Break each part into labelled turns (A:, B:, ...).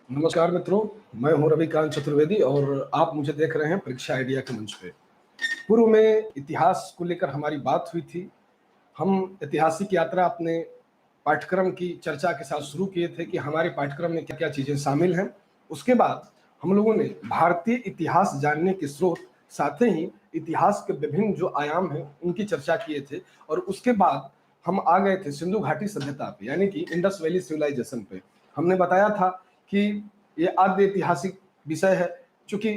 A: नमस्कार मित्रों, मैं हूं रविकांत चतुर्वेदी और आप मुझे देख रहे हैं परीक्षा आइडिया के मंच पे। पूर्व में इतिहास को लेकर हमारी बात हुई थी। हम ऐतिहासिक यात्रा अपने पाठ्यक्रम की चर्चा के साथ शुरू किए थे कि हमारे पाठ्यक्रम में क्या क्या चीजें शामिल हैं। उसके बाद हम लोगों ने भारतीय इतिहास जानने के स्रोत, साथ ही इतिहास के विभिन्न जो आयाम हैं उनकी चर्चा किए थे। और उसके बाद हम आ गए थे सिंधु घाटी सभ्यता पे, यानी कि इंडस वैली सिविलाइजेशन पे। हमने बताया था कि ये आद्य ऐतिहासिक विषय है। चूंकि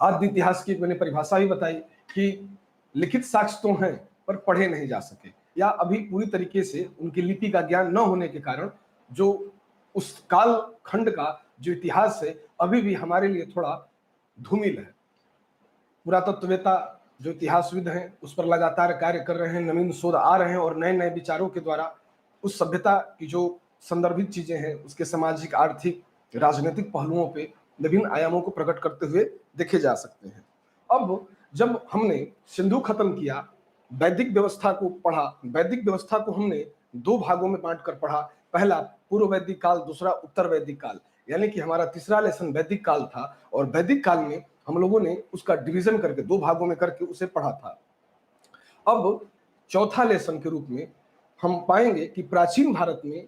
A: आद्य इतिहास की मैंने परिभाषा भी बताई कि लिखित साक्ष्य तो हैं पर पढ़े नहीं जा सके, या अभी पूरी तरीके से उनकी लिपि का ज्ञान न होने के कारण जो उस काल खंड का जो इतिहास है अभी भी हमारे लिए थोड़ा धूमिल है। पुरातत्ववेता जो इतिहासविद हैं उस पर लगातार कार्य कर रहे हैं, नवीन शोध आ रहे हैं और नए नए विचारों के द्वारा उस सभ्यता की जो संदर्भित चीजें हैं उसके सामाजिक, आर्थिक, राजनीतिक पहलुओं पे विभिन्न आयामों को प्रकट करते हुए देखे जा सकते हैं। अब जब हमने सिंधु खत्म किया, वैदिक व्यवस्था को पढ़ा। वैदिक व्यवस्था को हमने दो भागों में बांट कर पढ़ा। पहला पूर्व वैदिक काल, दूसरा उत्तर वैदिक काल, यानी कि हमारा तीसरा लेसन वैदिक काल था। और वैदिक काल में हम लोगों ने उसका डिवीजन करके दो भागों में करके उसे पढ़ा था। अब चौथा लेसन के रूप में हम पाएंगे कि प्राचीन भारत में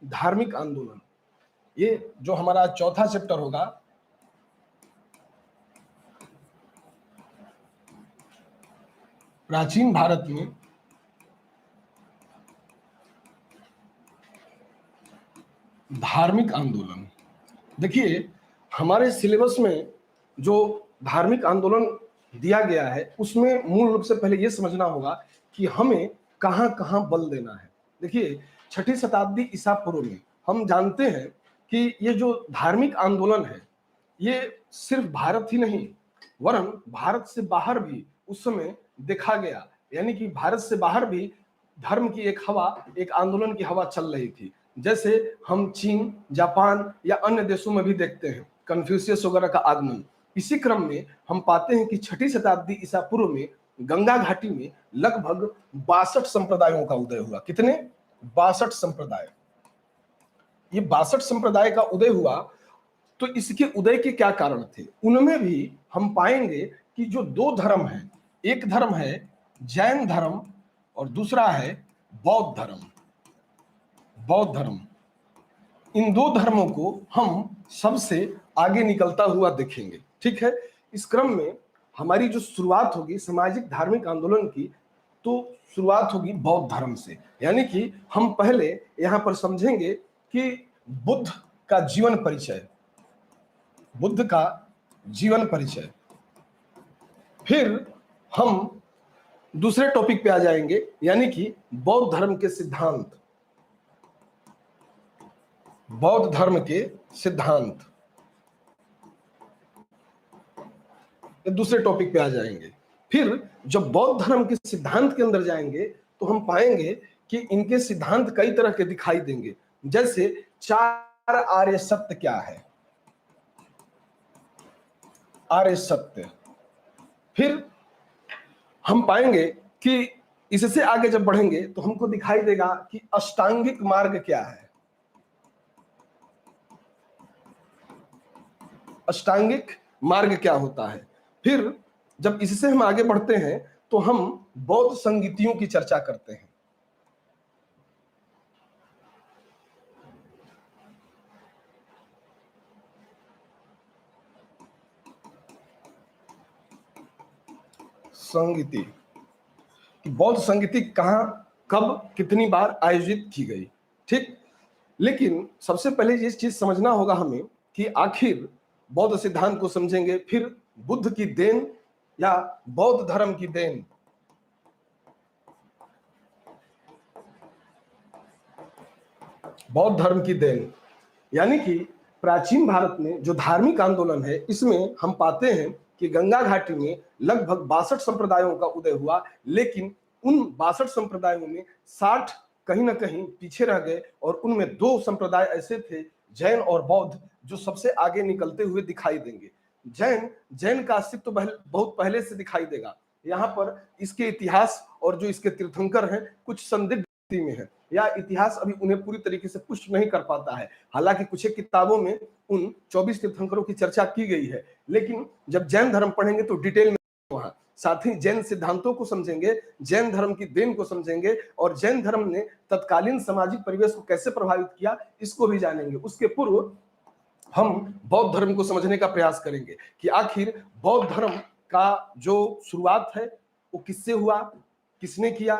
A: धार्मिक आंदोलन, ये जो हमारा चौथा चैप्टर होगा, प्राचीन भारत में धार्मिक आंदोलन। देखिए, हमारे सिलेबस में जो धार्मिक आंदोलन दिया गया है उसमें मूल रूप से पहले यह समझना होगा कि हमें कहां कहां बल देना है। देखिए, छठी शताब्दी ईसा पूर्व में हम जानते हैं कि ये जो धार्मिक आंदोलन है ये सिर्फ भारत ही नहीं वरन भारत से बाहर भी उस समय देखा गया। यानी कि भारत से बाहर भी धर्म की एक हवा, एक आंदोलन की हवा चल रही थी। जैसे हम चीन, जापान या अन्य देशों में भी देखते हैं कन्फ्यूशियस वगैरह का आगमन। इसी क्रम में हम पाते हैं कि छठी शताब्दी ईसा पूर्व में गंगा घाटी में लगभग 62 संप्रदायों का उदय हुआ। कितने? 62 संप्रदाय। ये 62 संप्रदाय का उदय हुआ। तो इसके उदय के क्या कारण थे? उनमें भी हम पाएंगे कि जो दो धर्म हैं, एक धर्म है जैन धर्म और दूसरा है बौद्ध धर्म। बौद्ध धर्म, इन दो धर्मों को हम सबसे आगे निकलता हुआ देखेंगे। ठीक है, इस क्रम में हमारी जो शुरुआत होगी सामाजिक धार्मिक आंदोलन की, तो शुरुआत होगी बौद्ध धर्म से। यानी कि हम पहले यहां पर समझेंगे कि बुद्ध का जीवन परिचय, बुद्ध का जीवन परिचय। फिर हम दूसरे टॉपिक पे आ जाएंगे, यानी कि बौद्ध धर्म के सिद्धांत, बौद्ध धर्म के सिद्धांत, दूसरे टॉपिक पे आ जाएंगे। फिर जब बौद्ध धर्म के सिद्धांत के अंदर जाएंगे तो हम पाएंगे कि इनके सिद्धांत कई तरह के दिखाई देंगे। जैसे चार आर्य सत्य क्या है, आर्य सत्य। फिर हम पाएंगे कि इससे आगे जब बढ़ेंगे तो हमको दिखाई देगा कि अष्टांगिक मार्ग क्या है, अष्टांगिक मार्ग क्या होता है। फिर जब इससे हम आगे बढ़ते हैं तो हम बौद्ध संगीतियों की चर्चा करते हैं। संगीति, बौद्ध संगीति कहां, कब, कितनी बार आयोजित की गई। ठीक, लेकिन सबसे पहले ये चीज समझना होगा हमें कि आखिर बौद्ध सिद्धांत को समझेंगे, फिर बुद्ध की देन या बौद्ध धर्म की देन, बौद्ध धर्म की देन। यानी कि प्राचीन भारत में जो धार्मिक आंदोलन है इसमें हम पाते हैं कि गंगा घाटी में लगभग 62 संप्रदायों का उदय हुआ, लेकिन उन 62 संप्रदायों में 60 कहीं ना कहीं पीछे रह गए और उनमें दो संप्रदाय ऐसे थे, जैन और बौद्ध, जो सबसे आगे निकलते हुए दिखाई देंगे। जैन का अस्तित्व बहुत पहले से दिखाई देगा। यहाँ पर इसके इतिहास और जो इसके तीर्थंकर हैं कुछ संदिग्ध में है। या इतिहास अभी उन्हें पूरी तरीके से पुष्ट नहीं कर पाता है। हालांकि कुछ एक किताबों में उन 24 तीर्थंकरों की चर्चा की गई है, लेकिन जब जैन धर्म पढ़ेंगे तो डिटेल में वहां साथ ही जैन सिद्धांतों को समझेंगे, जैन धर्म की देन को समझेंगे और जैन धर्म ने तत्कालीन सामाजिक परिवेश को कैसे प्रभावित किया इसको भी जानेंगे। उसके पूर्व हम बौद्ध धर्म को समझने का प्रयास करेंगे कि आखिर बौद्ध धर्म का जो शुरुआत है वो किससे हुआ, किसने किया,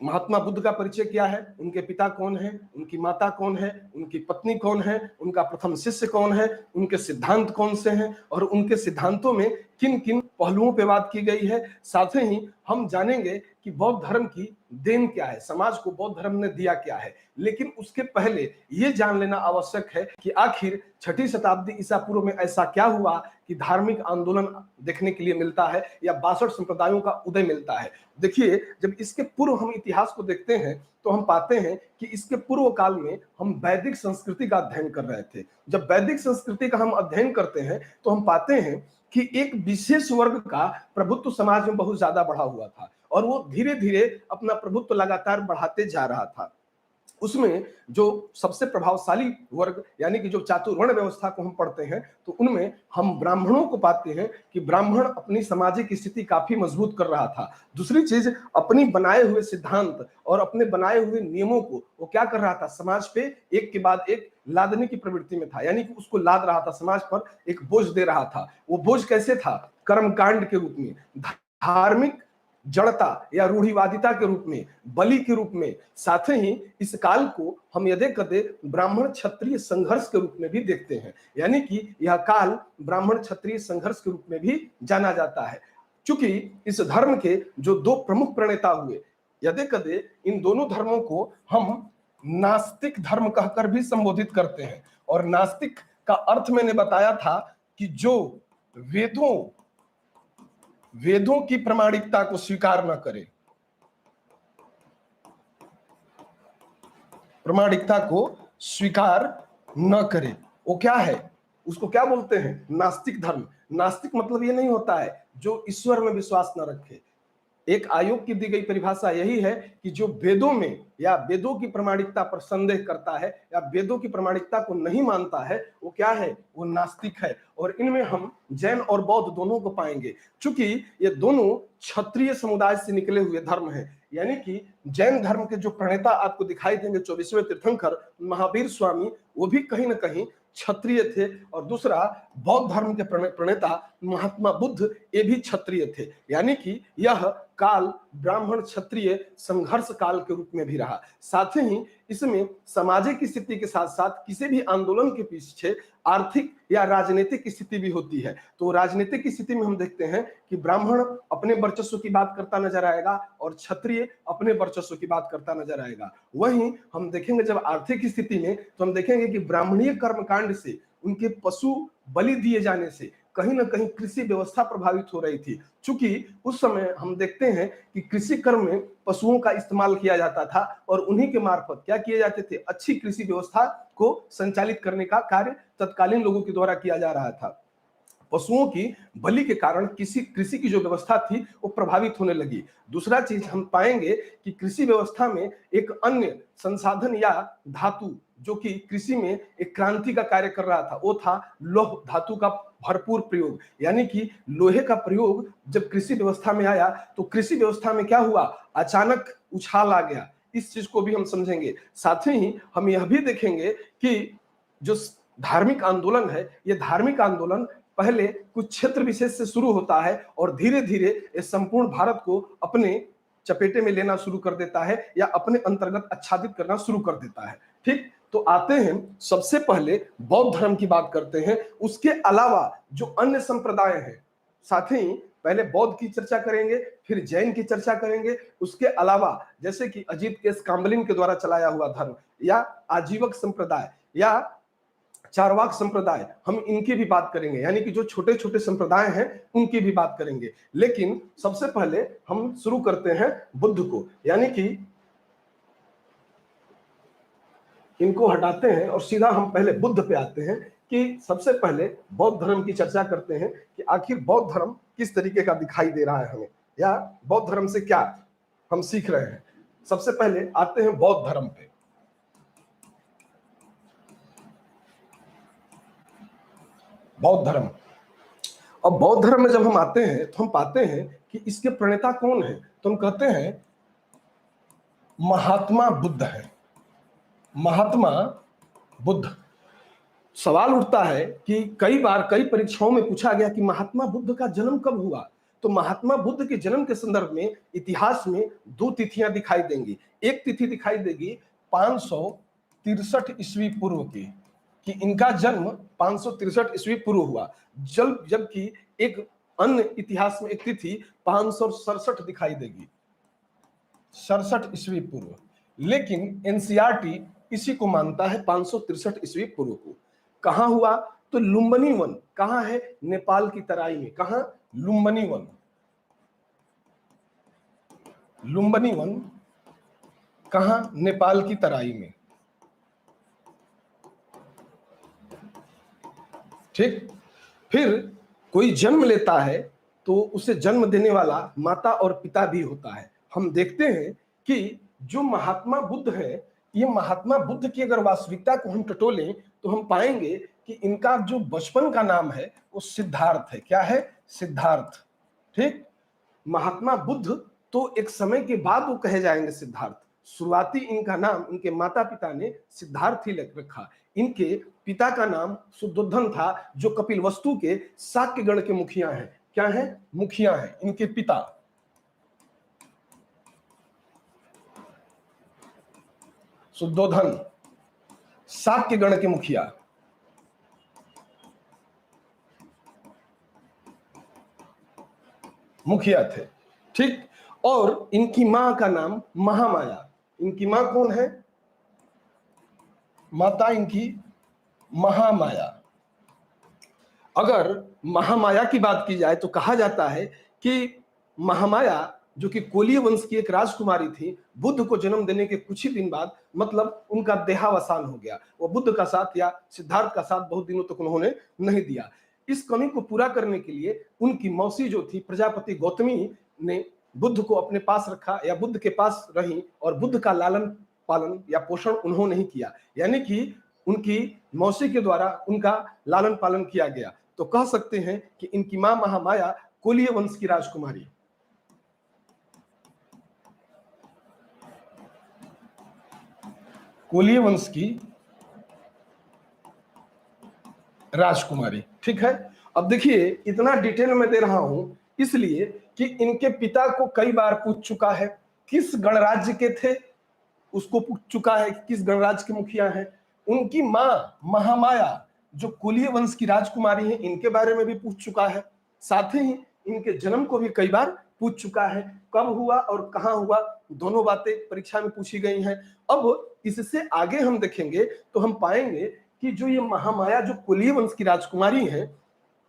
A: महात्मा बुद्ध का परिचय क्या है, उनके पिता कौन है, उनकी माता कौन है, उनकी पत्नी कौन है, उनका प्रथम शिष्य कौन है, उनके सिद्धांत कौन से हैं और उनके सिद्धांतों में किन किन पहलुओं पे बात की गई है। साथ ही हम जानेंगे कि बौद्ध धर्म की देन क्या है, समाज को बौद्ध धर्म ने दिया क्या है। लेकिन उसके पहले ये जान लेना आवश्यक है कि आखिर 6ठी शताब्दी ईसा पूर्व में ऐसा क्या हुआ कि धार्मिक आंदोलन देखने के लिए मिलता है या 62 संप्रदायों का उदय मिलता है। देखिए, जब इसके पूर्व हम इतिहास को देखते हैं तो हम पाते हैं कि इसके पूर्व काल में हम वैदिक संस्कृति का अध्ययन कर रहे थे। जब वैदिक संस्कृति का हम अध्ययन करते हैं तो हम पाते हैं कि एक विशेष वर्ग का प्रभुत्व समाज में बहुत ज्यादा बढ़ा हुआ था और वो धीरे धीरे अपना प्रभुत्व लगातार बढ़ाते जा रहा था। उसमें जो सबसे प्रभावशाली वर्ग यानी कि जो चातुर्वर्ण व्यवस्था को हम पढ़ते हैं तो उनमें हम ब्राह्मणों को पाते हैं कि ब्राह्मण अपनी सामाजिक स्थिति काफी मजबूत कर रहा था। दूसरी चीज, अपनी बनाए हुए सिद्धांत और अपने बनाए हुए नियमों को वो क्या कर रहा था, समाज पे एक के बाद एक लादने की प्रवृत्ति में था, यानी कि उसको लाद रहा था, समाज पर एक बोझ दे रहा था। वो बोझ कैसे था, कर्मकांड के रूप में, धार्मिक जड़ता या रूढ़िवादिता के रूप में, बलि के रूप में। साथ ही इस काल को हम यदि कदे ब्राह्मण क्षत्रिय संघर्ष के रूप में भी देखते हैं, यानी कि यह काल ब्राह्मण क्षत्रिय संघर्ष के रूप में भी जाना जाता है। चूंकि इस धर्म के जो दो प्रमुख प्रणेता हुए, यदि कदे इन दोनों धर्मों को हम नास्तिक धर्म कहकर भी संबोधित करते हैं। और नास्तिक का अर्थ मैंने बताया था कि जो वेदों की प्रामाणिकता को स्वीकार न करे, प्रामाणिकता को स्वीकार न करे, वो क्या है, उसको क्या बोलते हैं, नास्तिक धर्म। नास्तिक मतलब ये नहीं होता है जो ईश्वर में विश्वास न रखे। एक आयोग की दी गई परिभाषा यही है कि जो वेदों में या वेदों की प्रामाणिकता पर संदेह करता है या वेदों की प्रामाणिकता को नहीं मानता है, वो क्या है, वो नास्तिक है। और इनमें हम जैन और बौद्ध दोनों को पाएंगे। चूंकि ये दोनों क्षत्रिय समुदाय से निकले हुए धर्म हैं, यानी कि जैन धर्म के जो प्रणेता आपको दिखाई देंगे 24वें तीर्थंकर महावीर स्वामी, वो भी कहीं ना कहीं क्षत्रिय थे। और दूसरा, बौद्ध धर्म के प्रणेता महात्मा बुद्ध, ये भी क्षत्रिय थे। यानी कि यह काल ब्राह्मण क्षत्रिय संघर्ष काल के रूप में भी रहा। साथ ही इसमें सामाजिक स्थिति के साथ साथ किसी भी आंदोलन के पीछे आर्थिक या राजनीतिक स्थिति भी होती है। तो राजनीतिक स्थिति में हम देखते हैं कि ब्राह्मण अपने वर्चस्व की बात करता नजर आएगा और क्षत्रिय अपने वर्चस्व की बात करता नजर आएगा। वहीं हम देखेंगे जब आर्थिक स्थिति में, तो हम देखेंगे कि ब्राह्मणीय कर्मकांड से, उनके पशु बलि दिए जाने से कहीं ना कहीं कृषि व्यवस्था प्रभावित हो रही थी। चूंकि उस समय हम देखते हैं कि कृषि कर्म में पशुओं का इस्तेमाल किया जाता था और उन्हीं के मार्फत क्या किए जाते थे, अच्छी कृषि व्यवस्था को संचालित करने का कार्य तत्कालीन लोगों के द्वारा किया जा रहा था। पशुओं की बलि के कारण कृषि की जो व्यवस्था थी वो प्रभावित होने लगी। दूसरा चीज हम पाएंगे कि कृषि व्यवस्था में एक अन्य संसाधन या धातु जो कि कृषि में एक क्रांति का कार्य कर रहा था, वो था लौह धातु का भरपूर प्रयोग। यानी कि लोहे का प्रयोग जब कृषि व्यवस्था में आया तो कृषि व्यवस्था में क्या हुआ, अचानक उछाल आ गया। इस चीज को भी हम समझेंगे। साथ ही हम यह भी देखेंगे कि जो धार्मिक आंदोलन है, ये धार्मिक आंदोलन पहले कुछ क्षेत्र विशेष से शुरू होता है और धीरे धीरे ये संपूर्ण भारत को अपने चपेटे में लेना शुरू कर देता है या अपने अंतर्गत आच्छादित करना शुरू कर देता है। ठीक, तो आते हैं सबसे पहले बौद्ध धर्म की बात करते हैं। उसके अलावा जो अन्य संप्रदाय हैं, साथ ही पहले बौद्ध की चर्चा करेंगे, फिर जैन की चर्चा करेंगे। उसके अलावा जैसे कि अजीत केस काम्बलिन के द्वारा चलाया हुआ धर्म या आजीवक संप्रदाय या चारवाक संप्रदाय, हम इनकी भी बात करेंगे, यानी कि जो छोटे छोटे संप्रदाय हैं उनकी भी बात करेंगे। लेकिन सबसे पहले हम शुरू करते हैं बुद्ध को, यानी कि इनको हटाते हैं और सीधा हम पहले बुद्ध पे आते हैं कि सबसे पहले बौद्ध धर्म की चर्चा करते हैं कि आखिर बौद्ध धर्म किस तरीके का दिखाई दे रहा है हमें, या बौद्ध धर्म से क्या हम सीख रहे हैं। सबसे पहले आते हैं बौद्ध धर्म पे। बौद्ध धर्म, अब बौद्ध धर्म में जब हम आते हैं तो हम पाते हैं कि इसके प्रणेता कौन है, तो हम कहते हैं महात्मा बुद्ध है। महात्मा बुद्ध। सवाल उठता है कि कई बार कई परीक्षाओं में पूछा गया कि महात्मा बुद्ध का जन्म कब हुआ, तो महात्मा बुद्ध के जन्म के संदर्भ में इतिहास में दो तिथियां दिखाई देंगी। एक तिथि दिखाई देगी 563 ईस्वी पूर्व की, कि इनका जन्म 563 ईस्वी पूर्व हुआ, जबकि एक अन्य इतिहास में एक तिथि 567 दिखाई देगी, 67 ईस्वी पूर्व। लेकिन एनसीईआरटी इसी को मानता है 563 ईस्वी पूर्व को। कहां हुआ, तो लुम्बिनी वन। कहां है, नेपाल की तराई में। कहां, लुम्बिनी वन। लुम्बिनी वन कहां, नेपाल की तराई में। ठीक। फिर कोई जन्म लेता है तो उसे जन्म देने वाला माता और पिता भी होता है। हम देखते हैं कि जो महात्मा बुद्ध है, ये महात्मा बुद्ध की अगर वास्तविकता को हम टटोलें तो हम पाएंगे कि इनका जो बचपन का नाम है वो सिद्धार्थ है। क्या है, सिद्धार्थ। ठीक। महात्मा बुद्ध तो एक समय के बाद वो कहे जाएंगे सिद्धार्थ। शुरुआती इनका नाम इनके माता पिता ने सिद्धार्थ ही रखा। इनके पिता का नाम शुद्धोधन था, जो कपिलवस्तु के शाक्यगण के मुखिया हैं। क्या है, मुखिया हैं इनके पिता। शुद्धोधन शाक्यगण के मुखिया। मुखिया थे। ठीक। और इनकी मां का नाम महामाया। इनकी मां कौन है, माता इनकी महामाया। अगर महामाया की बात की जाए तो कहा जाता है कि महामाया, जो कि कोलीय वंश की एक राजकुमारी थी, बुद्ध को जन्म देने के कुछ ही दिन बाद मतलब उनका देहावसान हो गया। वो बुद्ध का साथ या सिद्धार्थ का साथ बहुत दिनों तक उन्होंने नहीं दिया। इस कमी को पूरा करने के लिए उनकी मौसी जो थी प्रजापति गौतमी ने बुद्ध को अपने पास रखा या बुद्ध के पास रही, और बुद्ध का लालन पालन या पोषण उन्होंने ही किया, यानी कि उनकी मौसी के द्वारा उनका लालन पालन किया गया। तो कह सकते हैं कि इनकी मां महामाया कोलीय वंश की राजकुमारी। कोलीय वंश की राजकुमारी। ठीक है। अब देखिए, इतना डिटेल में दे रहा हूं इसलिए कि इनके पिता को कई बार पूछ चुका है किस गणराज्य के थे, उसको पूछ चुका है कि किस गणराज्य के मुखिया हैं। उनकी मां महामाया जो कुलीय वंश की राजकुमारी है, इनके बारे में भी पूछ चुका है। साथ ही इनके जन्म को भी कई बार पूछ चुका है, कब हुआ और कहां हुआ, दोनों बातें परीक्षा में पूछी गई हैं। अब इससे आगे हम देखेंगे तो हम पाएंगे कि जो ये महामाया जो कुलीय वंश की राजकुमारी है,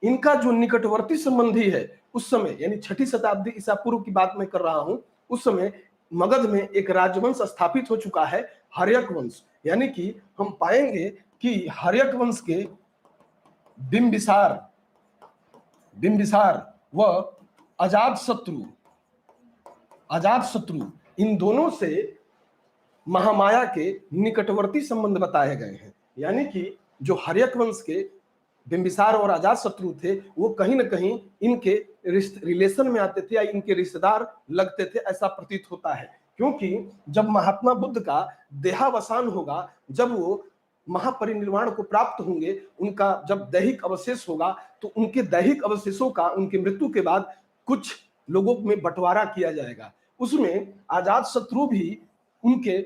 A: इनका जो निकटवर्ती संबंधी है उस समय, यानी 6ठी शताब्दी ईसा पूर्व की बात मैं कर रहा हूं, उस समय मगध में एक राजवंश स्थापित हो चुका है, हर्यक वंश। यानी कि हम पाएंगे कि हर्यक वंश के बिंबिसार बिंबिसार व अजातशत्रु इन दोनों से महामाया के निकटवर्ती संबंध बताए गए हैं। यानी कि जो हर्यक वंश के बिंबिसार और अजातशत्रु थे, वो कहीं ना कहीं इनके रिलेशन में आते थे या इनके रिश्तेदार लगते थे, ऐसा प्रतीत होता है। क्योंकि जब महात्मा बुद्ध का देहावसान होगा, जब वो महापरिनिर्वाण को प्राप्त होंगे, उनका जब दैहिक अवशेष होगा, तो उनके दैहिक अवशेषों का उनकी मृत्यु के बाद कुछ लोगों में बंटवारा किया जाएगा। उसमें अजातशत्रु भी उनके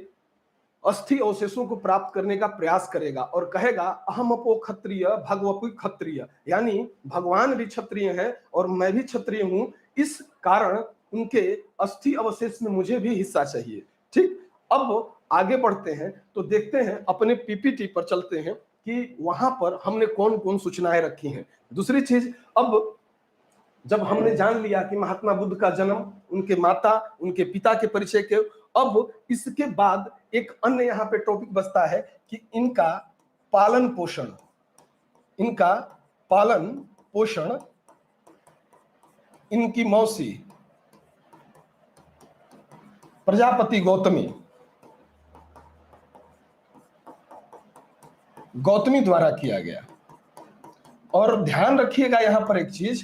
A: अस्थि अवशेषों को प्राप्त करने का प्रयास करेगा और कहेगा अहम अपो क्षत्रिय भगवपि क्षत्रिय, यानी भगवान भी क्षत्रिय हैं और मैं भी क्षत्रिय हूं, इस कारण उनके अस्थि अवशेष में मुझे भी हिस्सा चाहिए। ठीक। अब आगे बढ़ते हैं तो देखते हैं, अपने पीपीटी पर चलते हैं कि वहां पर हमने कौन कौन सूचनाएं रखी हैं। दूसरी चीज, अब जब हमने जान लिया कि महात्मा बुद्ध का जन्म, उनके माता उनके पिता के परिचय के, अब इसके बाद एक अन्य यहां पे टॉपिक बचता है कि इनका पालन पोषण इनकी मौसी प्रजापति गौतमी द्वारा किया गया। और ध्यान रखिएगा यहां पर एक चीज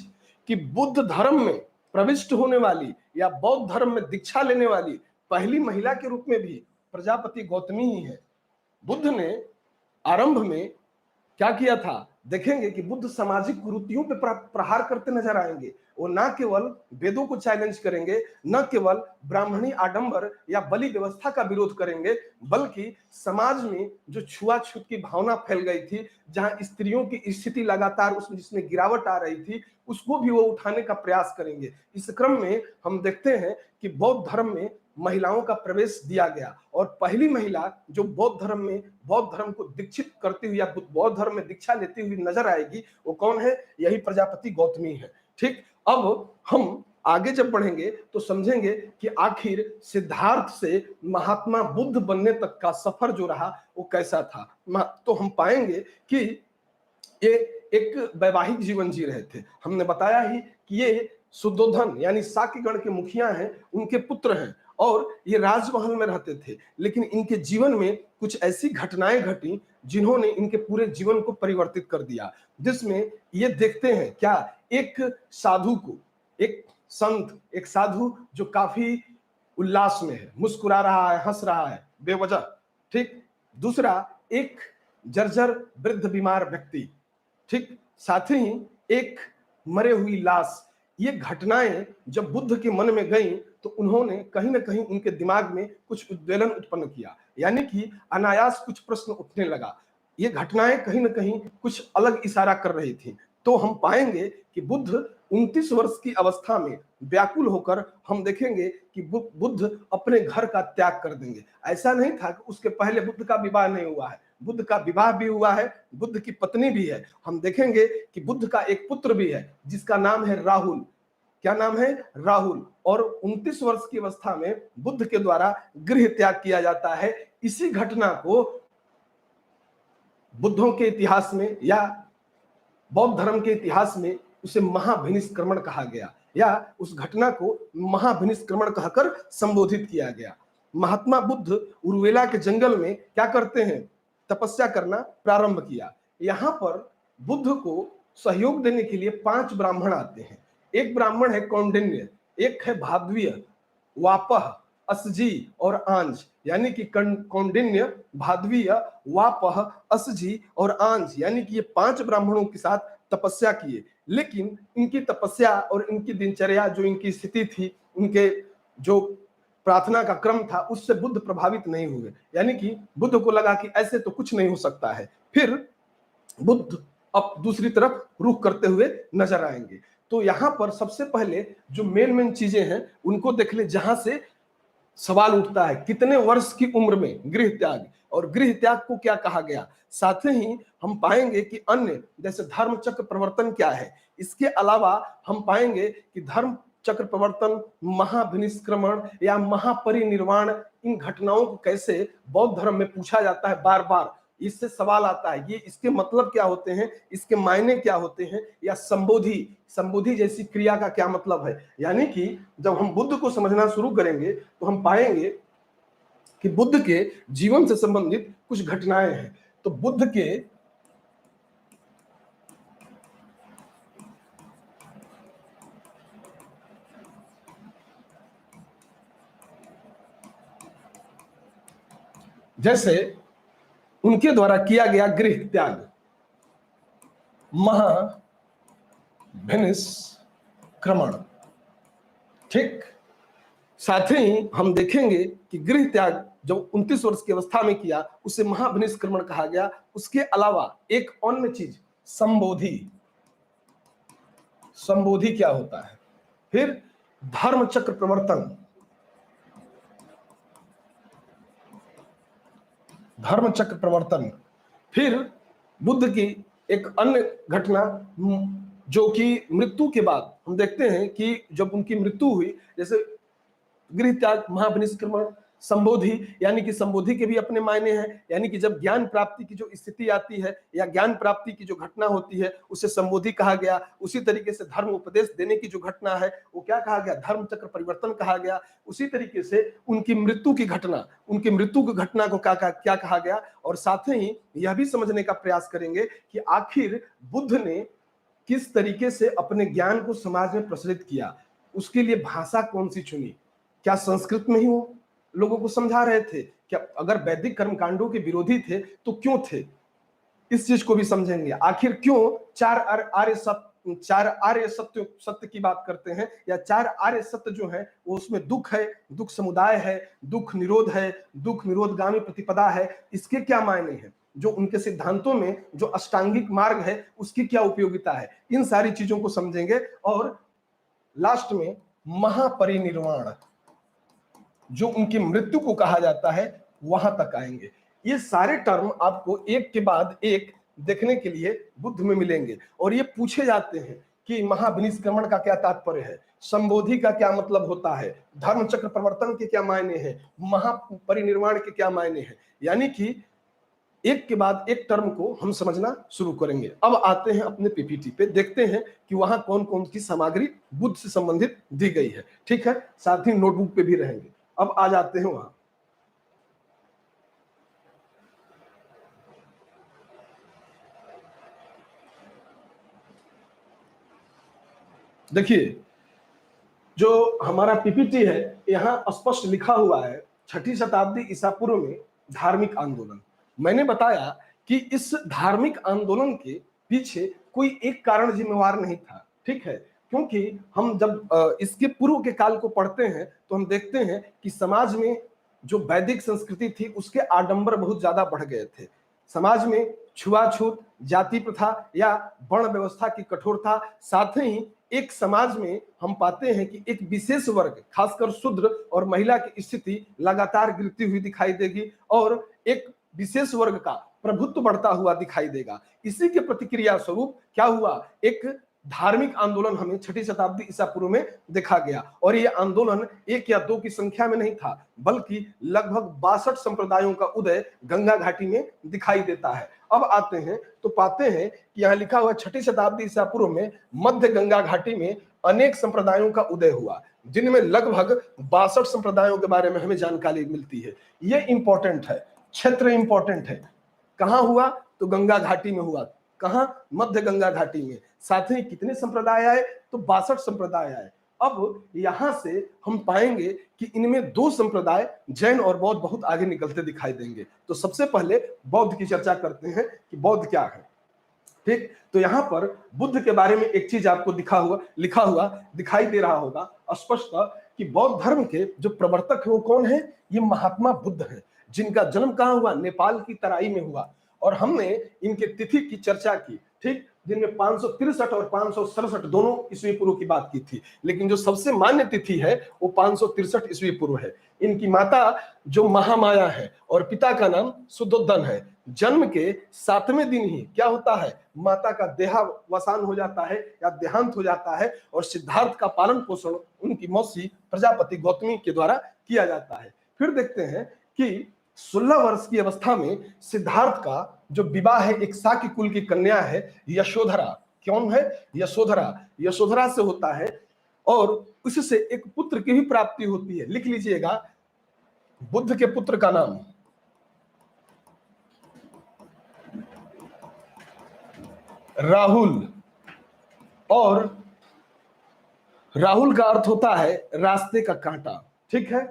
A: कि बुद्ध धर्म में प्रविष्ट होने वाली या बौद्ध धर्म में दीक्षा लेने वाली पहली महिला के रूप में भी प्रजापति गौतमी ही है। बुद्ध ने आरंभ में क्या किया था, देखेंगे कि बुद्ध सामाजिक कुरीतियों पे प्रहार करते नजर आएंगे। वो ना केवल वेदों को चैलेंज करेंगे, न केवल ब्राह्मणी आडंबर या बलि व्यवस्था का विरोध करेंगे, बल्कि समाज में जो छुआछूत की भावना फैल गई थी, जहां स्त्रियों की स्थिति लगातार उसमें जिसमें गिरावट आ रही थी, उसको भी वो उठाने का प्रयास करेंगे। इस क्रम में हम देखते हैं कि बौद्ध धर्म में महिलाओं का प्रवेश दिया गया और पहली महिला जो बौद्ध धर्म को दीक्षित करती हुई या बौद्ध धर्म में दीक्षा लेती हुई नजर आएगी, वो कौन है? यही प्रजापति गौतमी है। ठीक, अब हम आगे जब बढ़ेंगे तो समझेंगे कि आखिर सिद्धार्थ से महात्मा बुद्ध बनने तक का सफर जो रहा वो कैसा था। तो हम पाएंगे कि ये एक वैवाहिक जीवन जी रहे थे। हमने बताया ही कि ये शुद्धोधन यानी साक्यगण के मुखिया हैं, उनके पुत्र हैं और ये राजमहल में रहते थे। लेकिन इनके जीवन में कुछ ऐसी घटनाएं घटी जिन्होंने इनके पूरे जीवन को परिवर्तित कर दिया, जिसमें ये देखते हैं क्या, एक साधु को, एक संत, एक साधु जो काफी उल्लास में है, मुस्कुरा रहा है, हंस रहा है बेवजह। ठीक, दूसरा एक जर्जर वृद्ध बीमार व्यक्ति, ठीक, साथ ही एक मरे हुई लाश। ये घटनाएं जब बुद्ध के मन में गईं तो उन्होंने कहीं ना कहीं उनके दिमाग में कुछ उद्वेलन उत्पन्न किया, यानी कि अनायास कुछ प्रश्न उठने लगा। ये घटनाएं कहीं ना कहीं कुछ अलग इशारा कर रही थी। तो हम पाएंगे कि बुद्ध 29 वर्ष की अवस्था में व्याकुल होकर हम देखेंगे कि बुद्ध अपने घर का त्याग कर देंगे। ऐसा नहीं था कि उसके पहले बुद्ध का विवाह नहीं हुआ है, बुद्ध का विवाह भी हुआ है, बुद्ध की पत्नी भी है। हम देखेंगे कि बुद्ध का एक पुत्र भी है जिसका नाम है राहुल। क्या नाम है? राहुल। और 29 वर्ष की अवस्था में बुद्ध के द्वारा गृह त्याग किया जाता है। इसी घटना को बुद्धों के इतिहास में या बौद्ध धर्म के इतिहास में उसे महाभिनिष्क्रमण कहा गया, या उस घटना को महाभिनिष्क्रमण कहकर संबोधित किया गया। महात्मा बुद्ध उर्वेला के जंगल में क्या करते हैं? तपस्या करना प्रारंभ किया। यहां पर बुद्ध को सहयोग देने के लिए 5 ब्राह्मण आते हैं। एक ब्राह्मण है कौंडिन्य, एक है भादवीय, वापह, असजी और आंज, यानी कि कौंडिन्य, भादवीय, वापह, असजी और आंज, यानी कि ये 5 ब्राह्मणों के साथ तपस्या किए। लेकिन इनकी तपस्या और इनकी दिनचर्या, जो इनकी स्थिति थी, उनके जो प्रार्थना का क्रम था, उससे बुद्ध प्रभावित नहीं हुए। यानी कि बुद्ध को लगा कि ऐसे तो कुछ नहीं हो सकता है। फिर बुद्ध अब दूसरी तरफ रुख करते हुए नजर आएंगे। तो यहां पर सबसे पहले जो मेन चीजें हैं उनको देख ले, जहां से सवाल उठता है कितने वर्ष की उम्र में गृह त्याग, और गृह त्याग को क्या कहा गया। साथ ही हम पाएंगे कि अन्य जैसे धर्म चक्र प्रवर्तन क्या है। इसके अलावा हम पाएंगे कि धर्म चक्र प्रवर्तन, महाभिनिष्क्रमण या महापरिनिर्वाण, इन घटनाओं को कैसे बौद्ध धर्म में पूछा जाता है बार बार। इससे सवाल आता है, ये इसके मतलब क्या होते हैं, इसके मायने क्या होते हैं, या संबोधि जैसी क्रिया का क्या मतलब है। यानी कि जब हम बुद्ध को समझना शुरू करेंगे तो हम पाएंगे कि बुद्ध के जीवन से संबंधित कुछ घटनाएं हैं। तो बुद्ध के जैसे उनके द्वारा किया गया गृह त्याग, महाभिनिष्क्रमण। ठीक, साथ ही हम देखेंगे कि गृह त्याग जब 29 वर्ष की अवस्था में किया उसे महाभिनिष्क्रमण कहा गया। उसके अलावा एक अन्य चीज संबोधि क्या होता है। फिर धर्म चक्र प्रवर्तन, फिर बुद्ध की एक अन्य घटना जो कि मृत्यु के बाद हम देखते हैं कि जब उनकी मृत्यु हुई, जैसे गृह त्याग, महाभिनिष्क्रमण, संबोधि, यानी कि संबोधि के भी अपने मायने हैं, यानी कि जब ज्ञान प्राप्ति की जो स्थिति आती है या ज्ञान प्राप्ति की जो घटना होती है उसे संबोधि कहा गया। उसी तरीके से धर्म उपदेश देने की जो घटना है वो क्या कहा गया, धर्म चक्र परिवर्तन कहा गया। उसी तरीके से उनकी मृत्यु की घटना, उनकी मृत्यु की घटना को क्या कहा गया। और साथ ही यह भी समझने का प्रयास करेंगे कि आखिर बुद्ध ने किस तरीके से अपने ज्ञान को समाज में प्रसारित किया, उसके लिए भाषा कौन सी चुनी, क्या संस्कृत में ही वो लोगों को समझा रहे थे, क्या अगर वैदिक कर्मकांडों के विरोधी थे तो क्यों थे, इस चीज को भी समझेंगे। आखिर क्यों चार आर्य सत्य सत्य की बात करते हैं, या चार आर्य सत्य जो है वो उसमें दुख है, दुख समुदाय है, दुख निरोध है, दुख निरोधगामी प्रतिपदा है, इसके क्या मायने हैं, जो उनके सिद्धांतों में जो अष्टांगिक मार्ग है उसकी क्या उपयोगिता है, इन सारी चीजों को समझेंगे। और लास्ट में महापरिनिर्वाण, जो उनकी मृत्यु को कहा जाता है, वहां तक आएंगे। ये सारे टर्म आपको एक के बाद एक देखने के लिए बुद्ध में मिलेंगे। और ये पूछे जाते हैं कि महाविनिष्क्रमण का क्या तात्पर्य है, संबोधि का क्या मतलब होता है, धर्म चक्र परिवर्तन के क्या मायने हैं, महापरिनिर्वाण के क्या मायने हैं, यानी कि एक के बाद एक टर्म को हम समझना शुरू करेंगे। अब आते हैं अपने पीपीटी पे, देखते हैं कि वहां कौन कौन की सामग्री बुद्ध से संबंधित दी गई है। ठीक है, साथ ही नोटबुक पे भी रहेंगे। अब आ जाते हैं वहां। देखिए, जो हमारा पीपीटी है यहां स्पष्ट लिखा हुआ है 6ठी शताब्दी ईसा पूर्व में धार्मिक आंदोलन। मैंने बताया कि इस धार्मिक आंदोलन के पीछे कोई एक कारण जिम्मेवार नहीं था। ठीक है, क्योंकि हम जब इसके पूर्व के काल को पढ़ते हैं तो हम देखते हैं कि समाज में जो वैदिक संस्कृति थी उसके आडंबर बहुत ज्यादा बढ़ गए थे। समाज में छुआछूत, जाति प्रथा या वर्ण व्यवस्था की कठोरता, साथ ही एक समाज में हम पाते हैं कि एक विशेष वर्ग, खासकर शूद्र और महिला की स्थिति लगातार गिरती हुई दिखाई देगी और एक विशेष वर्ग का प्रभुत्व बढ़ता हुआ दिखाई देगा। इसी के प्रतिक्रिया स्वरूप क्या हुआ, एक धार्मिक आंदोलन हमें 6ठी शताब्दी ईसा पूर्व में देखा गया। और ये आंदोलन एक या दो की संख्या में नहीं था, बल्कि लगभग 62 संप्रदायों का उदय गंगा घाटी में दिखाई देता है। अब आते हैं तो पाते हैं कि यहाँ लिखा हुआ 6ठी शताब्दी ईसा पूर्व में मध्य गंगा घाटी में अनेक संप्रदायों का उदय हुआ, जिनमें लगभग 62 संप्रदायों के बारे में हमें जानकारी मिलती है। ये इंपॉर्टेंट है, क्षेत्र इंपॉर्टेंट है। कहां हुआ, तो गंगा घाटी में हुआ। कहां, मध्य गंगा घाटी में। साथ ही कितने संप्रदाय आए, तो 62 संप्रदाय आए। अब यहां से हम पाएंगे कि इनमें दो संप्रदाय जैन और बौद्ध बहुत आगे निकलते दिखाई देंगे। तो सबसे पहले बौद्ध की चर्चा करते हैं कि बौद्ध क्या है। ठीक, तो यहां पर बुद्ध के बारे में एक चीज आपको लिखा हुआ दिखाई दे रहा होगा स्पष्ट, कि बौद्ध धर्म के जो प्रवर्तक है वो कौन है, ये महात्मा बुद्ध है, जिनका जन्म कहां हुआ, नेपाल की तराई में हुआ। और हमने इनके तिथि की चर्चा की, ठीक, जिनमें 563 और 567 दोनों ईस्वी पूर्व की बात की थी, लेकिन जो सबसे मान्य तिथि है वो 563 ईस्वी पूर्व है। इनकी माता जो महामाया है और पिता का नाम शुद्धोदन है। जन्म के 7वें दिन ही क्या होता है, माता का देहावसान हो जाता है या देहांत हो जाता है, और सिद्धार्थ का पालन पोषण उनकी मौसी प्रजापति गौतमी के द्वारा किया जाता है। फिर देखते हैं कि 16 वर्ष की अवस्था में सिद्धार्थ का जो विवाह है एक शाक्य कुल की कन्या है यशोधरा। कौन है, यशोधरा। यशोधरा से होता है और उससे एक पुत्र की भी प्राप्ति होती है। लिख लीजिएगा, बुद्ध के पुत्र का नाम राहुल, और राहुल का अर्थ होता है रास्ते का कांटा। ठीक है,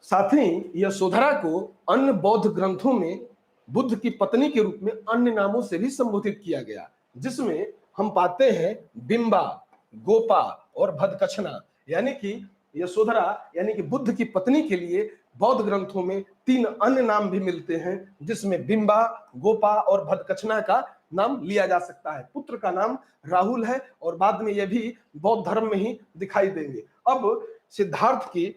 A: साथ ही यशोधरा को अन्य बौद्ध ग्रंथों में बुद्ध की पत्नी के रूप में अन्य नामों से भी संबोधित किया गया, जिसमें हम पाते हैं बिंबा, गोपा और भदकछना। यानी कि यशोधरा यानी कि बुद्ध की पत्नी के लिए बौद्ध ग्रंथों में 3 अन्य नाम भी मिलते हैं, जिसमें बिंबा, गोपा और भदकछना का नाम लिया जा सकता है। पुत्र का नाम राहुल है और बाद में यह भी बौद्ध धर्म में ही दिखाई देंगे। अब सिद्धार्थ की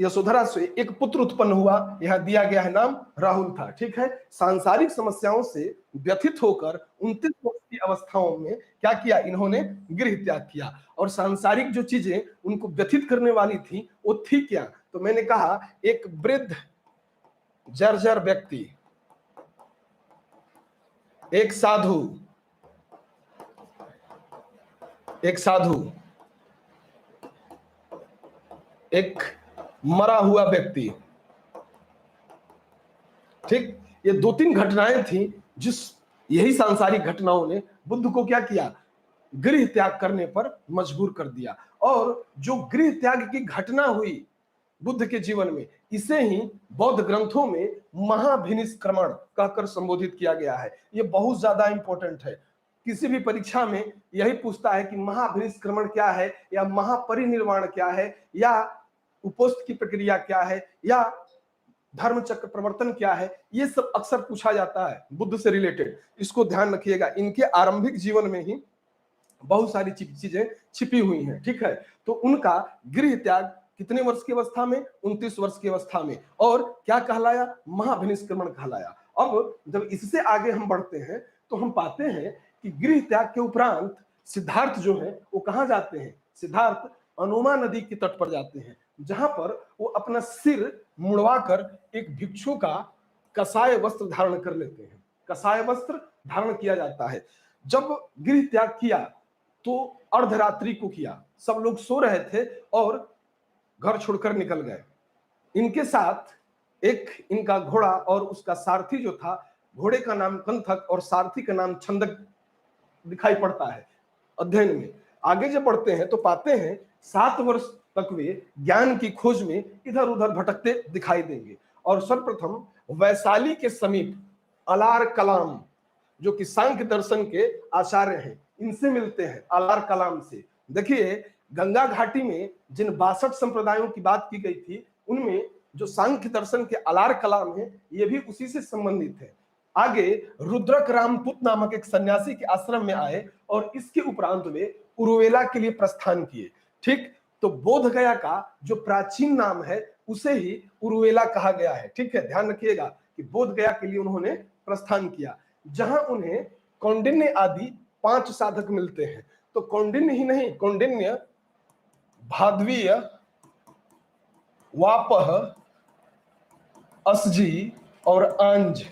A: यशोधरा से एक पुत्र उत्पन्न हुआ, यहां दिया गया है नाम राहुल था। ठीक है, सांसारिक समस्याओं से व्यथित होकर 29 वर्ष की अवस्थाओं में क्या किया, इन्होंने गृह त्याग किया। और सांसारिक जो चीजें उनको व्यथित करने वाली थी वो थी क्या, तो मैंने कहा एक वृद्ध जर्जर व्यक्ति, एक साधु, एक मरा हुआ व्यक्ति। ठीक, ये 2-3 घटनाएं थी जिस यही सांसारिक घटनाओं ने बुद्ध को क्या किया, गृह त्याग करने पर मजबूर कर दिया। और जो गृह त्याग की घटना हुई बुद्ध के जीवन में, इसे ही बौद्ध ग्रंथों में महाभिनिष्क्रमण कहकर संबोधित किया गया है। ये बहुत ज्यादा इंपॉर्टेंट है। किसी भी परीक्षा में यही पूछता है कि महाभिनिष्क्रमण क्या है, या महापरिनिर्वाण क्या है, या उपोष्ठ की प्रक्रिया क्या है, या धर्म चक्र प्रवर्तन क्या है। ये सब अक्सर पूछा जाता है बुद्ध से रिलेटेड। इसको ध्यान रखिएगा, इनके आरंभिक जीवन में ही बहुत सारी चीजें छिपी हुई हैं। ठीक है, तो उनका गृह त्याग कितने वर्ष की अवस्था में, 29 वर्ष की अवस्था में, और क्या कहलाया, महाभिनिष्क्रमण कहलाया। अब जब इससे आगे हम बढ़ते हैं तो हम पाते हैं कि गृह त्याग के उपरांत सिद्धार्थ जो है वो कहां जाते हैं, सिद्धार्थ अनोमा नदी के तट पर जाते हैं, जहां पर वो अपना सिर मुड़वाकर एक भिक्षु का कसाय वस्त्र धारण कर लेते हैं। कसाय वस्त्र धारण किया जाता है। जब गृह त्याग किया तो अर्धरात्रि को किया, सब लोग सो रहे थे और घर छोड़कर निकल गए। इनके साथ एक इनका घोड़ा और उसका सारथी जो था, घोड़े का नाम कंथक और सारथी का नाम छंदक दिखाई पड़ता है अध्ययन में। आगे जब बढ़ते हैं तो पाते हैं 7 वर्ष तक वे ज्ञान की खोज में इधर उधर भटकते दिखाई देंगे। और सर्वप्रथम वैशाली के समीप अलार कलाम, जो कि सांख्य दर्शन के आचार्य हैं, इनसे मिलते हैं। अलार कलाम से देखिए, गंगा घाटी में जिन 62 संप्रदायों की बात की गई थी, उनमें जो सांख्य दर्शन के अलार कलाम है, ये भी उसी से संबंधित है। आगे रुद्रक रामपुत नामक एक सन्यासी के आश्रम में आए और इसके उपरांत वे उरुवेला के लिए प्रस्थान किए। ठीक, तो बोध गया का जो प्राचीन नाम है उसे ही उरुवेला कहा गया है। ठीक है, ध्यान रखिएगा कि बोध गया के लिए उन्होंने प्रस्थान किया, जहां उन्हें कौंडिन्य आदि 5 साधक मिलते हैं। तो कौंडिन्य ही नहीं, कौंडिन्य, भादवीय, वापह, असजी और आंज,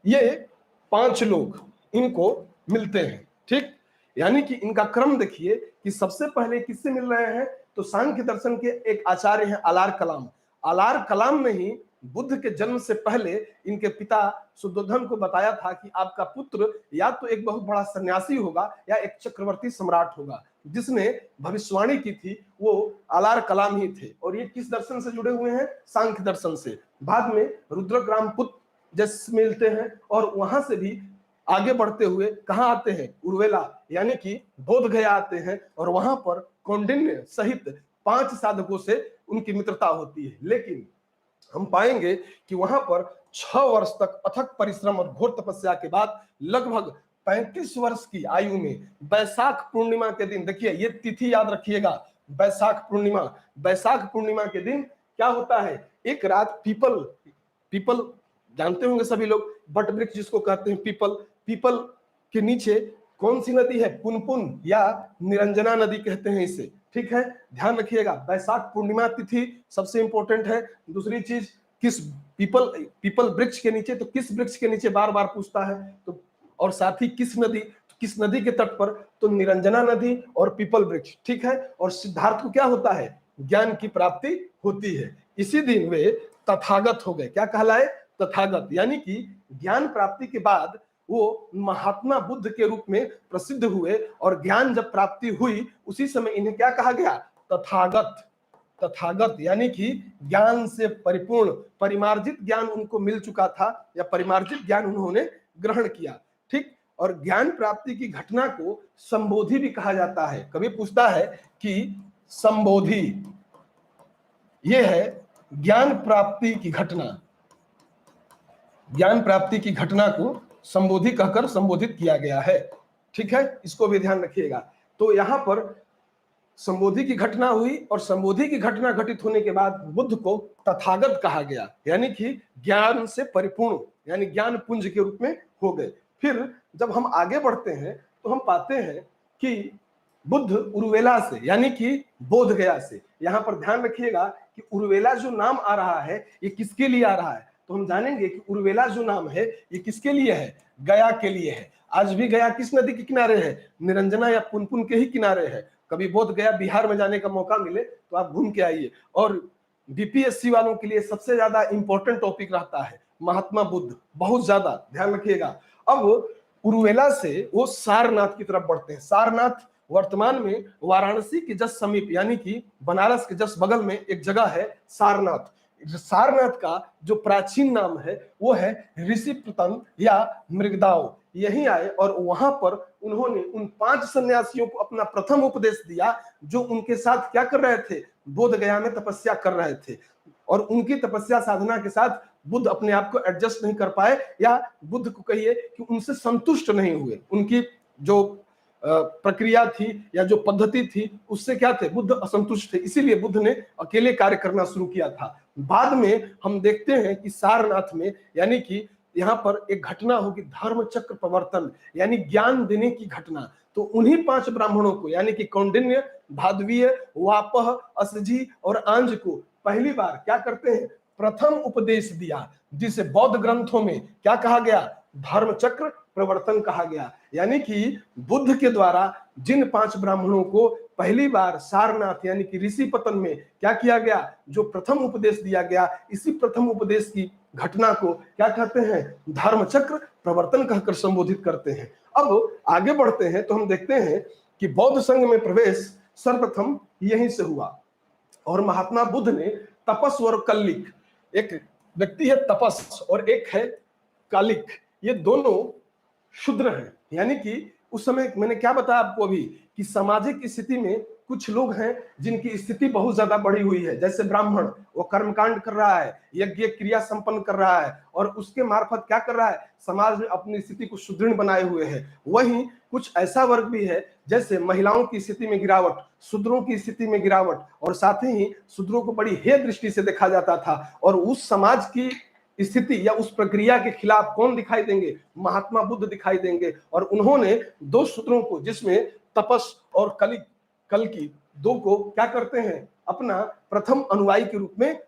A: ये 5 लोग इनको मिलते हैं। ठीक, यानी कि इनका क्रम देखिए कि सबसे पहले किससे मिल रहे हैं, तो सांख्य दर्शन के एक आचार्य हैं अलार कलाम। अलार कलाम ने ही बुद्ध के जन्म से पहले इनके पिता शुद्धोधन को बताया था कि आपका पुत्र या तो एक बहुत बड़ा सन्यासी होगा या एक चक्रवर्ती सम्राट होगा। जिसने भविष्यवाणी की थी वो अलार कलाम ही थे। और ये किस दर्शन से जुड़े हुए हैं, सांख्य दर्शन से। बाद में रुद्रग्रामपुत जैसे मिलते हैं और वहां से भी आगे बढ़ते हुए कहां आते हैं, उर्वेला यानी कि बोध गया आते हैं, और वहां पर कौंडिन्य सहित 5 साधकों से उनकी मित्रता होती है। लेकिन हम पाएंगे कि वहां पर 6 वर्ष तक अथक परिश्रम और घोर तपस्या के बाद लगभग 35 वर्ष की आयु में बैसाख पूर्णिमा के दिन, देखिए ये तिथि याद रखिएगा, बैसाख पूर्णिमा के दिन क्या होता है, एक रात पीपल जानते होंगे सभी लोग, बट वृक्ष जिसको कहते हैं पीपल के नीचे कौन सी नदी है, पुनपुन या निरंजना नदी कहते हैं इसे। ठीक है, ध्यान रखिएगा, बैसाख पूर्णिमा तिथि सबसे इंपॉर्टेंट है। दूसरी चीज, किस पीपल वृक्ष के नीचे, तो किस वृक्ष के नीचे बार बार पूछता है, तो और साथ ही किस नदी के तट पर, तो निरंजना नदी और पीपल वृक्ष। ठीक है, और सिद्धार्थ को क्या होता है, ज्ञान की प्राप्ति होती है। इसी दिन वे तथागत हो गए। क्या कहलाए, तथागत, यानी कि ज्ञान प्राप्ति के बाद वो महात्मा बुद्ध के रूप में प्रसिद्ध हुए। और ज्ञान जब प्राप्ति हुई उसी समय इन्हें क्या कहा गया, तथागत यानी कि ज्ञान से परिपूर्ण, परिमार्जित ज्ञान उनको मिल चुका था या परिमार्जित ज्ञान उन्होंने ग्रहण किया। ठीक, और ज्ञान प्राप्ति की घटना को संबोधि भी कहा जाता है। कभी पूछता है कि संबोधि ये है ज्ञान प्राप्ति की घटना को संबोधि कहकर संबोधित किया गया है। ठीक है, इसको भी ध्यान रखिएगा। तो यहां पर संबोधि की घटना हुई और संबोधि की घटना घटित होने के बाद बुद्ध को तथागत कहा गया, यानी कि ज्ञान से परिपूर्ण, यानी ज्ञान पुंज के रूप में हो गए। फिर जब हम आगे बढ़ते हैं तो हम पाते हैं कि बुद्ध उर्वेला से यानी कि बोध गया से। यहां पर ध्यान रखिएगा कि उर्वेला जो नाम आ रहा है ये किसके लिए आ रहा है, तो हम जानेंगे कि उर्वेला जो नाम है ये किसके लिए है, गया के लिए है। आज भी गया किस नदी के किनारे है, निरंजना या पुनपुन के ही किनारे है। कभी बोध गया बिहार में जाने का मौका मिले तो आप घूम के आइए। और बीपीएससी वालों के लिए सबसे ज्यादा इंपॉर्टेंट टॉपिक रहता है महात्मा बुद्ध, बहुत ज्यादा ध्यान रखिएगा। अब उर्वेला से वो सारनाथ की तरफ बढ़ते हैं। सारनाथ वर्तमान में वाराणसी के जस्ट समीप यानी कि बनारस के जस्ट बगल में एक जगह है सारनाथ। सारनाथ का जो प्राचीन नाम है वो है ऋषिप्रतन या मृगदाव। यही आए और वहां पर उन्होंने उन 5 सन्यासियों को अपना प्रथम उपदेश दिया जो उनके साथ क्या कर रहे थे, बोध गया में तपस्या कर रहे थे। और उनकी तपस्या साधना के साथ बुद्ध अपने आप को एडजस्ट नहीं कर पाए, या बुद्ध को कहिए कि उनसे संतुष्ट नहीं हुए। उनकी जो प्रक्रिया थी या जो पद्धति थी उससे क्या थे, बुद्ध असंतुष्ट थे। इसीलिए बुद्ध ने अकेले कार्य करना शुरू किया था। बाद में हम देखते हैं कि सारनाथ में यानी कि यहाँ पर एक घटना होगी धर्म चक्र प्रवर्तन यानी ज्ञान देने की घटना। तो उन्हीं 5 ब्राह्मणों को यानी कि कौंडिन्य, भादवीय, वापह, असजी और आंज को पहली बार क्या करते हैं, प्रथम उपदेश दिया, जिसे बौद्ध ग्रंथों में क्या कहा गया, धर्म चक्र प्रवर्तन कहा गया। यानी कि बुद्ध के द्वारा जिन 5 ब्राह्मणों को पहली बार सारनाथ यानी कि ऋषिपतन में क्या किया गया, जो प्रथम उपदेश दिया गया, इसी प्रथम उपदेश की घटना को क्या कहते हैं, धर्म चक्र प्रवर्तन कहकर संबोधित करते हैं। अब आगे बढ़ते हैं तो हम देखते हैं कि बौद्ध संघ में प्रवेश सर्वप्रथम यहीं से हुआ। और महात्मा बुद्ध ने तपस और कल्लिक, एक व्यक्ति है तपस और एक है कालिक, ये दोनों शूद्र हैं। यानी कि उस समय मैंने क्या बताया आपको अभी कि सामाजिक स्थिति में कुछ लोग हैं जिनकी स्थिति बहुत ज्यादा बढ़ी हुई है, जैसे ब्राह्मण, वो कर्मकांड कर रहा है, यज्ञ क्रिया संपन्न कर रहा है और उसके मार्फत क्या कर रहा है, समाज में अपनी स्थिति को सुदृढ़ बनाए हुए है। वहीं कुछ ऐसा वर्ग भी है जैसे महिलाओं की स्थिति में गिरावट, शूद्रों की स्थिति में गिरावट, और साथ ही शूद्रों को बड़ी हे दृष्टि से देखा जाता था। और उस समाज की स्थिति या उस प्रक्रिया के खिलाफ कौन दिखाई देंगे, महात्मा बुद्ध दिखाई देंगे। और उन्होंने 2 सूत्रों को, जिसमें तपस और कल की 2 को क्या करते हैं, अपना प्रथम अनुयायी के रूप में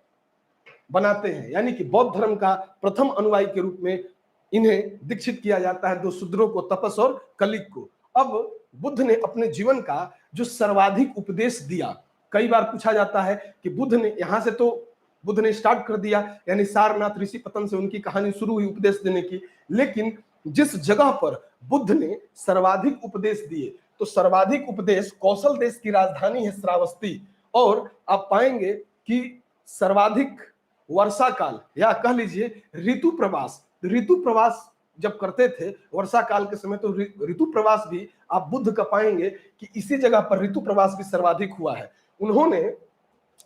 A: बनाते हैं। यानी कि बौद्ध धर्म का प्रथम अनुयायी के रूप में इन्हें दीक्षित किया जाता है, 2 शूद्रों को, तपस और कलिक को। अब बुद्ध ने अपने जीवन का जो सर्वाधिक उपदेश दिया, कई बार पूछा जाता है कि बुद्ध ने यहां से तो बुद्ध ने स्टार्ट कर दिया, यानी सारनाथ ऋषिपतन से उनकी कहानी शुरू हुई उपदेश देने की। लेकिन जिस जगह पर बुद्ध ने सर्वाधिक उपदेश दिए, तो सर्वाधिक उपदेश कौशल देश की राजधानी है श्रावस्ती। और आप पाएंगे कि सर्वाधिक वर्षा काल या कह लीजिए ऋतु प्रवास जब करते थे वर्षा काल के समय, तो ऋतु प्रवास भी आप बुद्ध का पाएंगे कि इसी जगह पर ऋतु प्रवास भी सर्वाधिक हुआ है। उन्होंने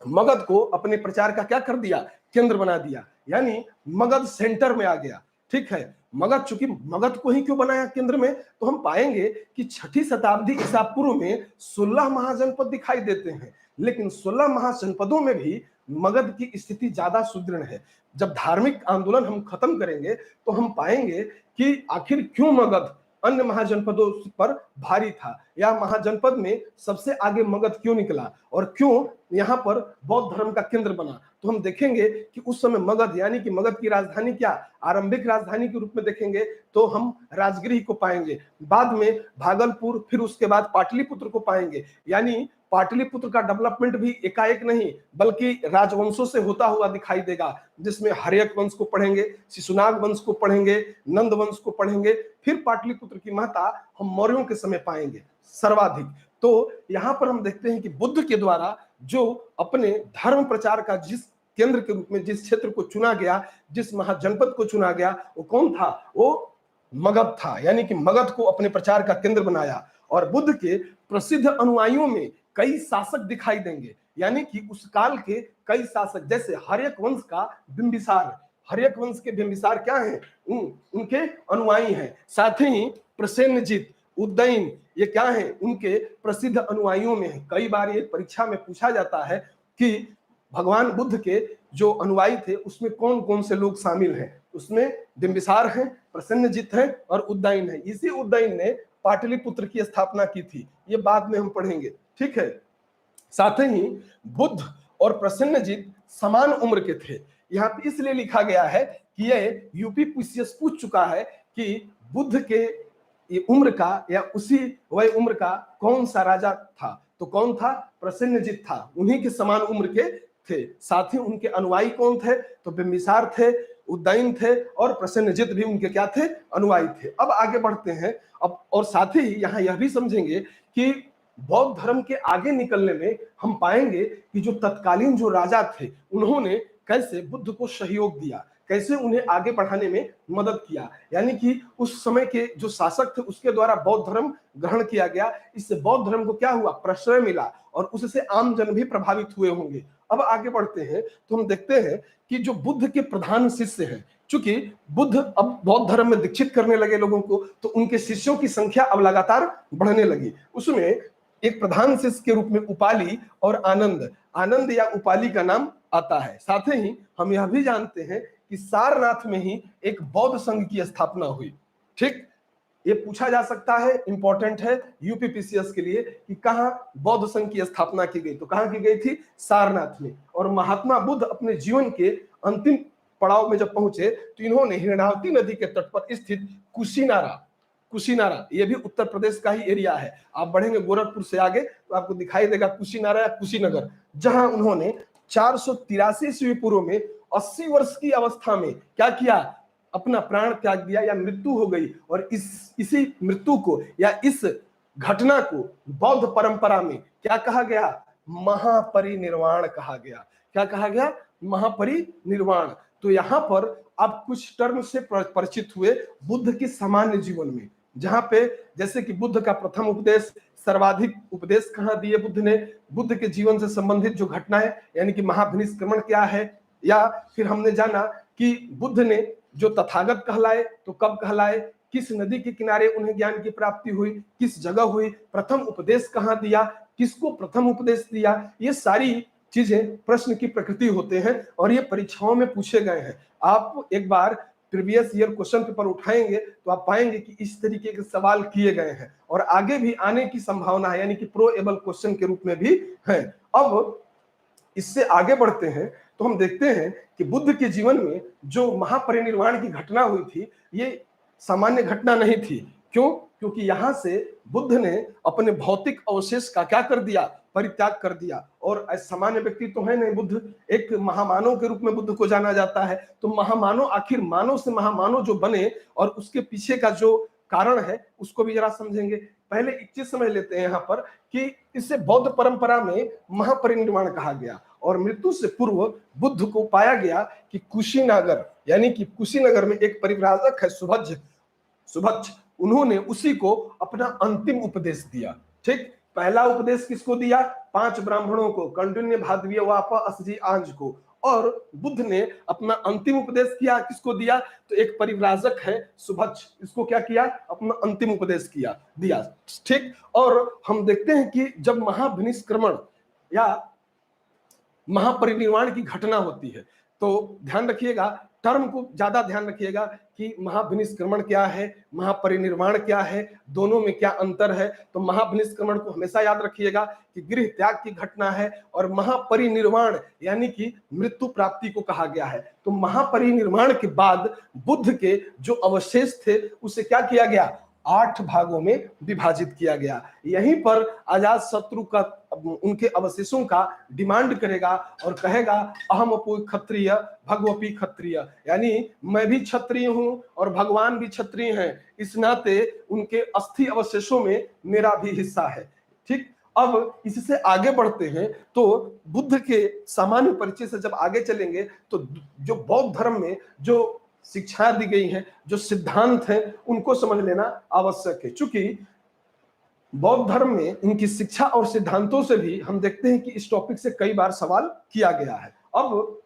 A: मगध को अपने प्रचार का क्या कर दिया, केंद्र बना दिया, यानी मगध सेंटर में आ गया। ठीक है, मगध, चूंकि मगध को ही क्यों बनाया केंद्र में, तो हम पाएंगे कि 6ठी शताब्दी ईसा पूर्व में 16 महाजनपद दिखाई देते हैं। लेकिन 16 महाजनपदों में भी मगध की स्थिति ज्यादा सुदृढ़ है। जब धार्मिक आंदोलन हम खत्म करेंगे तो हम पाएंगे कि आखिर क्यों मगध अन्य महाजनपदों पर भारी था, या महाजनपद में सबसे आगे मगध क्यों निकला और क्यों यहाँ पर बौद्ध धर्म का केंद्र बना। तो हम देखेंगे कि उस समय मगध यानी कि मगध की राजधानी क्या, आरंभिक राजधानी के रूप में देखेंगे तो हम राजगृह को पाएंगे, बाद में भागलपुर, फिर उसके बाद पाटलिपुत्र को पाएंगे। यानी पाटलिपुत्र का डेवलपमेंट भी एकाएक नहीं बल्कि राजवंशों से होता हुआ दिखाई देगा, जिसमें हर्यक वंश को पढ़ेंगे, शिशुनाग वंश को पढ़ेंगे, नंद वंश को पढ़ेंगे, फिर पाटलिपुत्र की महत्ता हम मौर्यों के समय पाएंगे सर्वाधिक। तो यहाँ पर हम देखते हैं कि बुद्ध के द्वारा जो अपने धर्म प्रचार का जिस केंद्र के रूप में जिस क्षेत्र को चुना गया, जिस महाजनपद को चुना गया, वो कौन था, वो मगध था। यानी कि मगध को अपने प्रचार का केंद्र बनाया। और बुद्ध के प्रसिद्ध अनुयायियों में कई शासक दिखाई देंगे, यानी कि उस काल के कई शासक, जैसे हर्यक वंश का बिंबिसार, हर्यक वंश के बिंबिसार क्या हैं, उनके अनुयायी हैं। साथ ही प्रसेनजीत, उदयन, ये क्या है, उनके प्रसिद्ध अनुयायियों में है। कई बार ये परीक्षा में पूछा जाता है कि भगवान बुद्ध के जो अनुयायी थे उसमें कौन कौन से लोग शामिल हैं। उसमें बिंबिसार हैं, प्रसेनजीत हैं और उदयन है। इसी उदयन ने पाटलिपुत्र की स्थापना की थी, ये बाद में हम पढ़ेंगे, ठीक है। साथ ही बुद्ध और प्रसन्नजित समान उम्र के थे। यहाँ पे इसलिए लिखा गया है कि ये यूपी पीसीएस पूछ चुका है कि बुद्ध के ये उम्र का या उसी वही उम्र का कौन सा राजा था, तो कौन था? प्रसन्नजित था, उन्हीं के समान उम्र के थे। साथ ही उनके अनुयायी कौन थे? तो बिंबिसार थे, उदयन थे और प्रसन्नजित भी उनके क्या थे? अनुयायी थे। अब आगे बढ़ते हैं। अब और साथ ही यहाँ यह भी समझेंगे कि बौद्ध धर्म के आगे निकलने में हम पाएंगे कि जो तत्कालीन जो राजा थे उन्होंने कैसे बुद्ध को सहयोग दिया, कैसे उन्हें आगे बढ़ाने में मदद किया। यानी कि उस समय के जो शासक थे उसके द्वारा बौद्ध धर्म ग्रहण किया गया, इससे बौद्ध धर्म को क्या हुआ? प्रश्रय मिला और उससे आम जन भी प्रभावित हुए होंगे। अब आगे बढ़ते हैं तो हम देखते हैं कि जो बुद्ध के प्रधान शिष्य हैं, चूंकि बुद्ध अब बौद्ध धर्म में दीक्षित करने लगे लोगों को, तो उनके शिष्यों की संख्या अब लगातार बढ़ने लगी। उसमें एक प्रधान शिष्य के रूप में उपाली और आनंद, आनंद या उपाली का नाम आता है। साथ ही हम यह भी जानते हैं कि सारनाथ में ही एक बौद्ध संघ की स्थापना हुई। ठीक, ये पूछा जा सकता है, इंपॉर्टेंट है यूपीपीसीएस के लिए कि कहां बौद्ध संघ की स्थापना की गई, तो कहां की गई थी? सारनाथ में। और महात्मा बुद्ध अपने जीवन के अंतिम पड़ाव में जब पहुंचे तो इन्होंने हिरणावती नदी के तट पर स्थित कुशीनारा, कुशीनारा ये भी उत्तर प्रदेश का ही एरिया है, आप बढ़ेंगे गोरखपुर से आगे तो आपको दिखाई देगा कुशीनारा या कुशीनगर, जहां उन्होंने 483 ईस्वी पूर्व में 80 वर्ष की अवस्था में क्या किया? अपना प्राण त्याग दिया या मृत्यु हो गई। और इसी मृत्यु को या इस घटना को बौद्ध परंपरा में क्या कहा गया? महापरिनिर्वाण कहा गया। क्या कहा गया? महापरिनिर्वाण। तो यहां पर आप कुछ टर्म से परिचित हुए बुद्ध के सामान्य जीवन में, जहां पे जैसे कि बुद्ध का प्रथम उपदेश, सर्वाधिक उपदेश कहां दिए बुद्ध ने, बुद्ध के जीवन से संबंधित जो घटना है यानी कि महाभिनिष्क्रमण क्या है, या फिर हमने जाना कि बुद्ध ने जो तथागत कहलाए तो कब कहलाए, किस नदी के किनारे उन्हें ज्ञान की प्राप्ति हुई, किस जगह हुई, प्रथम उपदेश कहां दिया, किसको प्रथम उपदेश दिया, ये सारी चीजें प्रश्न की प्रकृति होते हैं और ये परीक्षाओं में पूछे गए हैं। आप एक बार प्रीवियस ईयर क्वेश्चन पेपर उठाएंगे तो आप पाएंगे कि इस तरीके के सवाल किए गए हैं और आगे भी आने की संभावना है, यानी कि प्रोएबल क्वेश्चन के रूप में भी है। अब इससे आगे बढ़ते हैं तो हम देखते हैं कि बुद्ध के जीवन में जो महापरिनिर्वाण की घटना हुई थी ये सामान्य घटना नहीं थी। क्यों? क्योंकि यहां से बुद्ध ने अपने भौतिक अवशेष का क्या कर दिया? परित्याग कर दिया। और सामान्य व्यक्ति तो है नहीं, बुद्ध एक महामानव के रूप में बुद्ध को जाना जाता है। तो महामानव, आखिर मानव से महामानव जो बने और उसके पीछे का जो कारण है उसको भी जरा समझेंगे। पहले एक चीज समझ लेते हैं यहाँ पर कि इसे बौद्ध परंपरा में महापरिनिर्वाण कहा गया और मृत्यु से पूर्व बुद्ध को पाया गया कि कुशीनगर, यानी कि कुशीनगर में एक परिव्राजक है सुभज्ज, सुभज्ज, उन्होंने उसी को अपना अंतिम उपदेश दिया। ठीक, पहला उपदेश किसको दिया? 5 ब्राह्मणों को, कंडुन्य, भादवीय, वापा, असजी, आंज को। और बुद्ध ने अपना अंतिम उपदेश किया, किसको दिया? तो एक परिव्राजक है सुभज्ज, इसको क्या किया? अपना अंतिम उपदेश किया, दिया। ठीक, और हम देखते हैं कि जब महाभिनिष्क्रमण या महापरिनिर्वाण की घटना होती है तो ध्यान रखिएगा, टर्म को ज्यादा ध्यान रखिएगा कि महाभिनिष्क्रमण क्या है, महापरिनिर्वाण क्या है, दोनों में क्या अंतर है। तो महाभिनिष्क्रमण को हमेशा याद रखिएगा कि गृह त्याग की घटना है और महापरिनिर्वाण यानी कि मृत्यु प्राप्ति को कहा गया है। तो महापरिनिर्वाण के बाद बुद्ध के जो अवशेष थे उसे क्या किया गया? 8 भागों में विभाजित किया गया। यहीं पर अजात शत्रु का उनके अवशेषों का डिमांड करेगा और कहेगा अहम अपो क्षत्रिय भगवपी क्षत्रिय, यानी मैं भी क्षत्रिय हूं और भगवान भी क्षत्रिय हैं, इस नाते उनके अस्थि अवशेषों में मेरा भी हिस्सा है। ठीक, अब इससे आगे बढ़ते हैं तो बुद्ध के सामान्य परिचय से जब आगे चलेंगे तो जो बौद्ध धर्म में जो शिक्षा दी गई है, जो सिद्धांत हैं, उनको समझ लेना आवश्यक है। चूंकि बौद्ध धर्म में उनकी शिक्षा और सिद्धांतों से भी हम देखते हैं कि इस टॉपिक से कई बार सवाल किया गया है। अब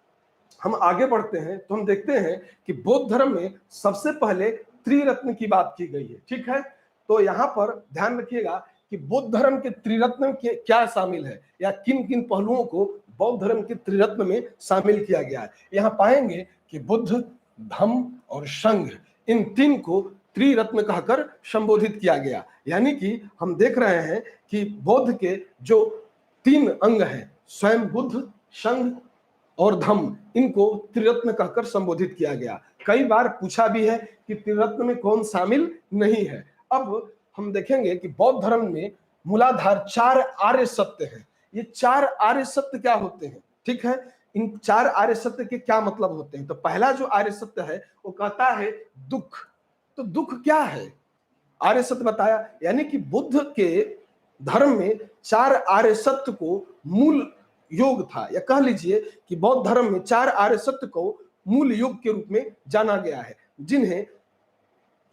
A: हम आगे बढ़ते हैं तो हम देखते हैं कि बौद्ध धर्म में सबसे पहले त्रिरत्न की बात की गई है। ठीक है, तो यहाँ पर ध्यान रखिएगा कि बौद्ध धर्म के त्रिरत्न के क्या शामिल है या किन किन पहलुओं को बौद्ध धर्म के त्रिरत्न में शामिल किया गया है। यहाँ पाएंगे कि बुद्ध, धम्म और संघ, इन 3 को त्रिरत्न कहकर संबोधित किया गया। यानी कि हम देख रहे हैं कि बौद्ध के जो 3 अंग हैं, स्वयं बुद्ध, संघ और धम्म, इनको त्रिरत्न कहकर संबोधित किया गया। कई बार पूछा भी है कि त्रिरत्न में कौन शामिल नहीं है। अब हम देखेंगे कि बौद्ध धर्म में मूलाधार 4 आर्य सत्य हैं। ये 4 आर्य सत्य क्या होते हैं, ठीक है, इन 4 आर्य सत्य के क्या मतलब होते हैं। तो पहला जो आर्य सत्य है वो कहता है दुख। तो दुख क्या है, आर्य सत्य बताया। यानी कि बुद्ध के धर्म में 4 आर्य सत्य को मूल योग था, या कह लीजिए कि बौद्ध धर्म में 4 आर्य सत्य को मूल योग के रूप में जाना गया है, जिन्हें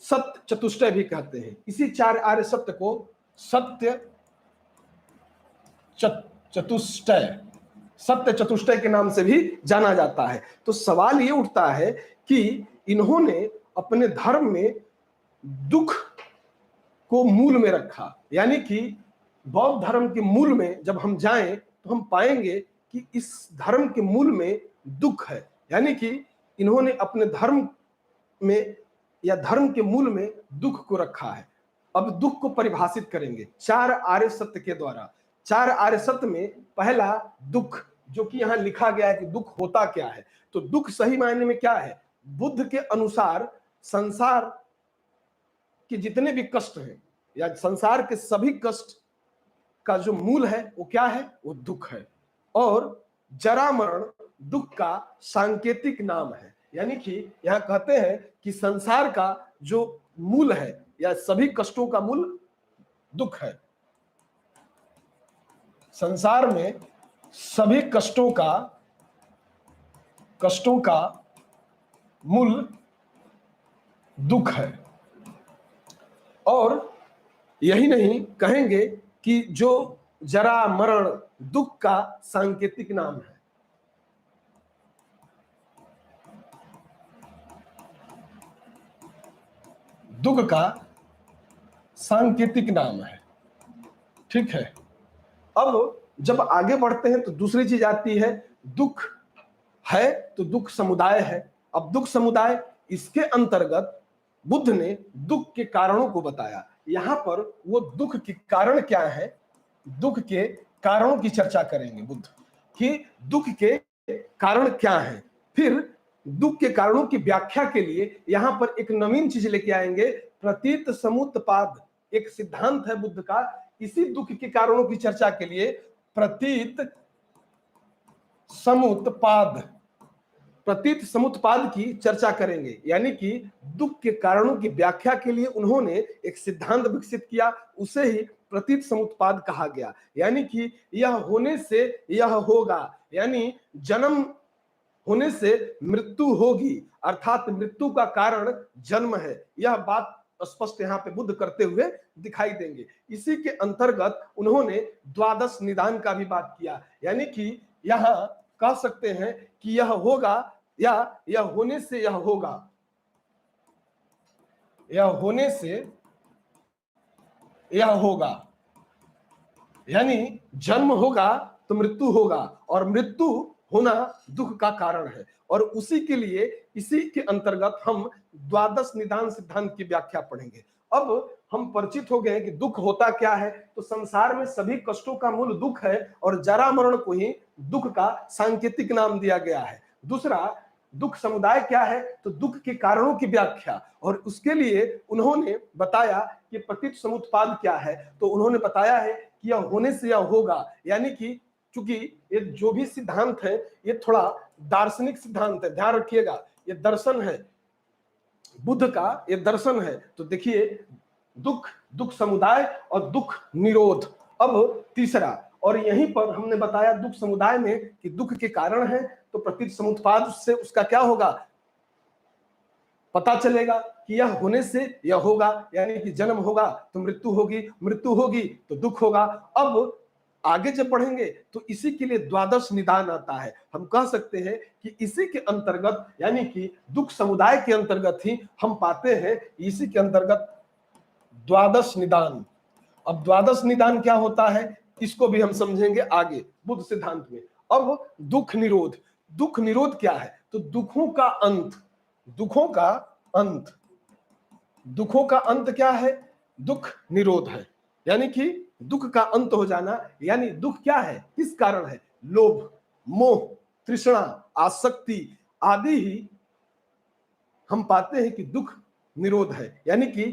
A: सत्य चतुष्टय भी कहते हैं। इसी 4 आर्य सत्य को सत्य चतुष्टय, सत्य चतुष्टय के नाम से भी जाना जाता है। तो सवाल ये उठता है कि इन्होंने अपने धर्म में दुख को मूल में रखा। यानी कि बौद्ध धर्म के मूल में जब हम जाएं तो हम पाएंगे कि इस धर्म के मूल में दुख है। यानी कि इन्होंने अपने धर्म में या धर्म के मूल में दुख को रखा है। अब दुख को परिभाषित करेंगे 4 आर्य सत्य के द्वारा। 4 आर्य सत्य में पहला दुख, जो कि यहां लिखा गया है कि दुख होता क्या है। तो दुख सही मायने में क्या है, बुद्ध के अनुसार संसार के जितने भी कष्ट हैं या संसार के सभी कष्ट का जो मूल है वो क्या है, वो दुख है। और जरा मरण दुख का सांकेतिक नाम है। यानी कि यहां कहते हैं कि संसार का जो मूल है या सभी कष्टों का मूल दुख है। संसार में सभी कष्टों का मूल दुख है। और यही नहीं, कहेंगे कि जो जरा मरण दुख का सांकेतिक नाम है। दुख का सांकेतिक नाम है, ठीक है। अब जब आगे बढ़ते हैं तो दूसरी चीज आती है, दुख है तो दुख समुदाय है। अब दुख समुदाय, इसके अंतर्गत बुद्ध ने दुख के कारणों को बताया। यहां पर वो दुख के कारण क्या है, दुख के कारणों की चर्चा करेंगे बुद्ध, कि दुख के कारण क्या है। फिर दुख के कारणों की व्याख्या के लिए यहां पर एक नवीन चीज लेके आएंगे, प्रतीत समुत्पाद। एक सिद्धांत है बुद्ध का, इसी दुख के कारणों की चर्चा के लिए प्रतीत समुत्पाद, प्रतीत समुत्पाद की चर्चा करेंगे। यानी कि दुख के कारणों की व्याख्या के लिए उन्होंने एक सिद्धांत विकसित किया, उसे ही प्रतीत समुत्पाद कहा गया। यानी कि यह होने से यह होगा, यानी जन्म होने से मृत्यु होगी, अर्थात मृत्यु का कारण जन्म है। यह बात स्पष्ट यहाँ पे बुद्ध करते हुए दिखाई देंगे। इसी के अंतर्गत उन्होंने द्वादश निदान का भी बात किया। यानी कि यहां कह सकते हैं कि यह होगा या यह होने से यह होगा, यह होने से यह होगा। यानी जन्म होगा तो मृत्यु होगा, और मृत्यु होना दुख का कारण है। और उसी के लिए इसी के अंतर्गत हम द्वादश निदान सिद्धांत की व्याख्या पढ़ेंगे। अब हम परिचित हो गए कि दुख होता क्या है। तो संसार में सभी कष्टों का मूल दुख है, और जरा मरण को ही दुख का सांकेतिक नाम दिया गया है। दूसरा, दुख समुदाय क्या है, तो दुख के कारणों की व्याख्या, और उसके लिए उन्होंने बताया कि प्रतीत समुत्पाद क्या है। तो उन्होंने बताया है कि यह होने से यह होगा। यानी कि चूंकि ये जो भी सिद्धांत है ये थोड़ा दार्शनिक सिद्धांत है, ध्यान रखिएगा, ये दर्शन है, बुद्ध का ये दर्शन है। तो देखिए, दुख, दुख समुदाय और दुख निरोध। अब तीसरा, और यहीं पर हमने बताया दुख समुदाय में कि दुख के कारण है, तो प्रतीत समुत्पाद से उसका क्या होगा, पता चलेगा कि यह होने से यह होगा। यानी कि जन्म होगा तो मृत्यु होगी, मृत्यु होगी तो दुख होगा। अब आगे जब पढ़ेंगे तो इसी के लिए द्वादश निदान आता है। हम कह सकते हैं कि इसी के अंतर्गत, यानी कि दुख समुदाय के अंतर्गत ही हम पाते हैं, इसी के अंतर्गत द्वादश निदान। अब द्वादश निदान क्या होता है, इसको भी हम समझेंगे आगे बुद्ध सिद्धांत में। अब दुख निरोध, दुख निरोध क्या है, तो दुखों का अंत, दुखों का अंत, दुखों का अंत क्या है? दुख निरोध है, यानी कि दुख का अंत हो जाना। यानी दुख क्या है, किस कारण है? लोभ, मोह, तृष्णा, आसक्ति आदि ही हम पाते हैं कि दुख निरोध है। यानी कि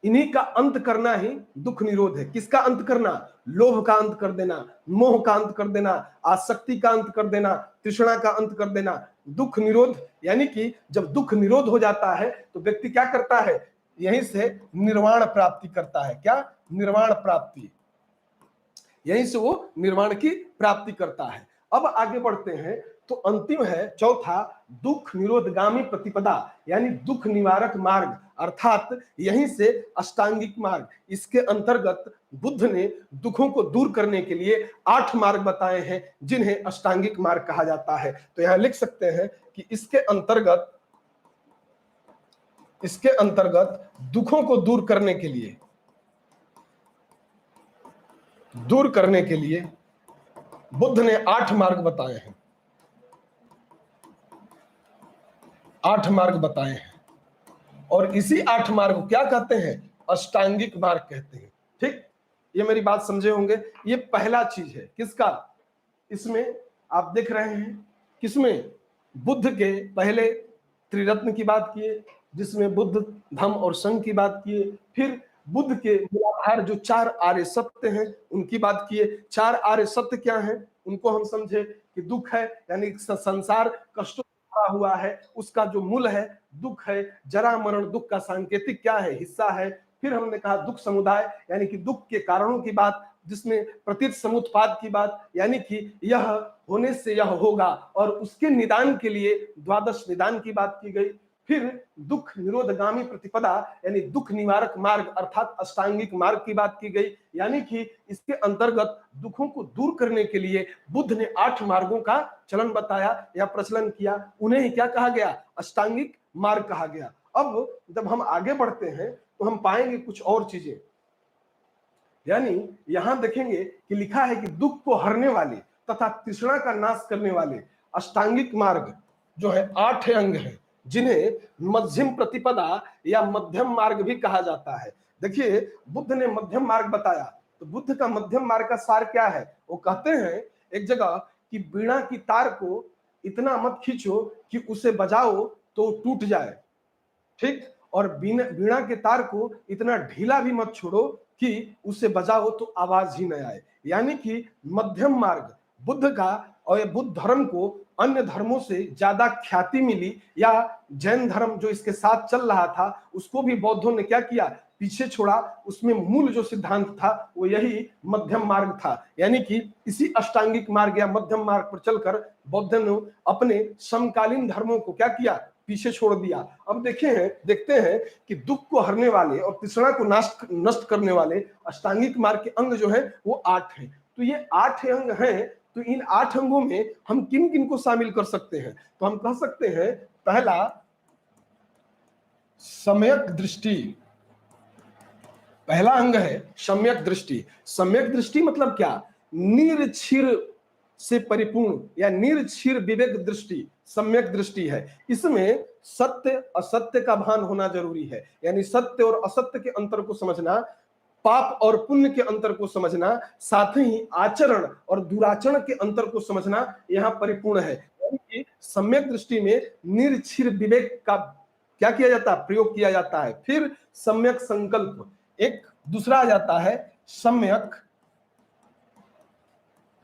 A: इन्हीं का अंत करना ही दुख निरोध है। किसका अंत करना? लोभ का अंत कर देना, मोह का अंत कर देना, आसक्ति का अंत कर देना, तृष्णा का अंत कर देना, दुख निरोध। यानी कि जब दुख निरोध हो जाता है तो व्यक्ति क्या करता है? यहीं से निर्वाण प्राप्ति करता है। क्या? निर्वाण प्राप्ति। यहीं से वो निर्वाण की प्राप्ति करता है। अब आगे बढ़ते हैं तो अंतिम है चौथा, दुख निरोधगामी प्रतिपदा, यानी दुख निवारक मार्ग, अर्थात यहीं से अष्टांगिक मार्ग। इसके अंतर्गत बुद्ध ने दुखों को दूर करने के लिए 8 मार्ग बताए हैं, जिन्हें अष्टांगिक मार्ग कहा जाता है। तो यहां लिख सकते हैं कि इसके अंतर्गत दुखों को दूर करने के लिए बुद्ध ने 8 मार्ग बताए हैं। 8 मार्ग बताए हैं, और इसी 8 मार्ग को क्या कहते हैं? अष्टांगिक मार्ग कहते हैं। ठीक, ये मेरी बात समझे होंगे। ये पहला चीज है। किसका? इसमें आप देख रहे हैं, किसमें? बुद्ध के पहले त्रिरत्न की बात किए, जिसमें बुद्ध, धम्म और संघ की बात किए। फिर बुद्ध के मूलाधार जो 4 आर्य सत्य हैं उनकी बात किए। 4 आर्य सत्य क्या हैं उनको हम समझे कि दुख है, यानी संसार कष्टों से भरा हुआ है, उसका जो मूल है दुख है। जरा मरण दुख का सांकेतिक क्या है? हिस्सा है। फिर हमने कहा दुख समुदाय, यानी कि दुख के कारणों की बात, जिसमें प्रतीत समुत्पाद की बात, यानी कि यह होने से यह होगा, और उसके निदान के लिए द्वादश निदान की बात की गई। फिर दुख निरोधगामी प्रतिपदा, यानी दुख निवारक मार्ग अर्थात अष्टांगिक मार्ग की बात की गई। यानी कि इसके अंतर्गत दुखों को दूर करने के लिए बुद्ध ने 8 मार्गों का चलन बताया या प्रचलन किया। उन्हें ही क्या कहा गया? अष्टांगिक मार्ग कहा गया। अब जब हम आगे बढ़ते हैं तो हम पाएंगे कुछ और चीजें। यानी यहां देखेंगे कि लिखा है कि दुख को हरने वाले तथा तृष्णा का नाश करने वाले अष्टांगिक मार्ग जो है 8 अंग हैं, जिन्हें मध्यम प्रतिपदा या मध्यम मार्ग भी कहा जाता है। देखिए, बुद्ध ने मध्यम मार्ग बताया, तो बुद्ध का मध्यम मार्ग का सार क्या है? वो कहते हैं एक जगह कि वीणा की तार को इतना मत खींचो कि उसे बजाओ तो टूट जाए। ठीक, और वीणा के तार को इतना ढीला भी मत छोड़ो कि उसे बजाओ तो आवाज ही न आए। यानी कि मध्यम मार्ग बुद्ध का, और बुद्ध धर्म को अन्य धर्मों से ज्यादा ख्याति मिली, या जैन धर्म जो इसके साथ चल रहा था उसको भी बौद्धों ने क्या किया? पीछे छोड़ा। उसमें मूल जो सिद्धांत था वो यही मध्यम मार्ग था। यानी कि इसी अष्टांगिक मार्ग या मध्यम मार्ग पर चलकर बौद्ध ने अपने समकालीन धर्मों को क्या किया? पीछे छोड़ दिया। अब देखते हैं कि दुख को हरने वाले और तृष्णा को नष्ट करने वाले अष्टांगिक मार्ग के अंग जो है वो 8 हैं। तो ये 8 अंग हैं। तो इन 8 अंगों में हम किन किन को शामिल कर सकते हैं? तो हम कह सकते हैं, पहला सम्यक दृष्टि। पहला अंग है सम्यक दृष्टि। सम्यक दृष्टि मतलब क्या? निरक्षीर से परिपूर्ण या निरक्षीर विवेक दृष्टि सम्यक दृष्टि है। इसमें सत्य असत्य का भान होना जरूरी है, यानी सत्य और असत्य के अंतर को समझना, पाप और पुण्य के अंतर को समझना, साथ ही आचरण और दुराचरण के अंतर को समझना यहां परिपूर्ण है। यानी कि सम्यक दृष्टि में निरक्षीर विवेक का क्या किया जाता है? प्रयोग किया जाता है। फिर सम्यक संकल्प, एक दूसरा आ जाता है सम्यक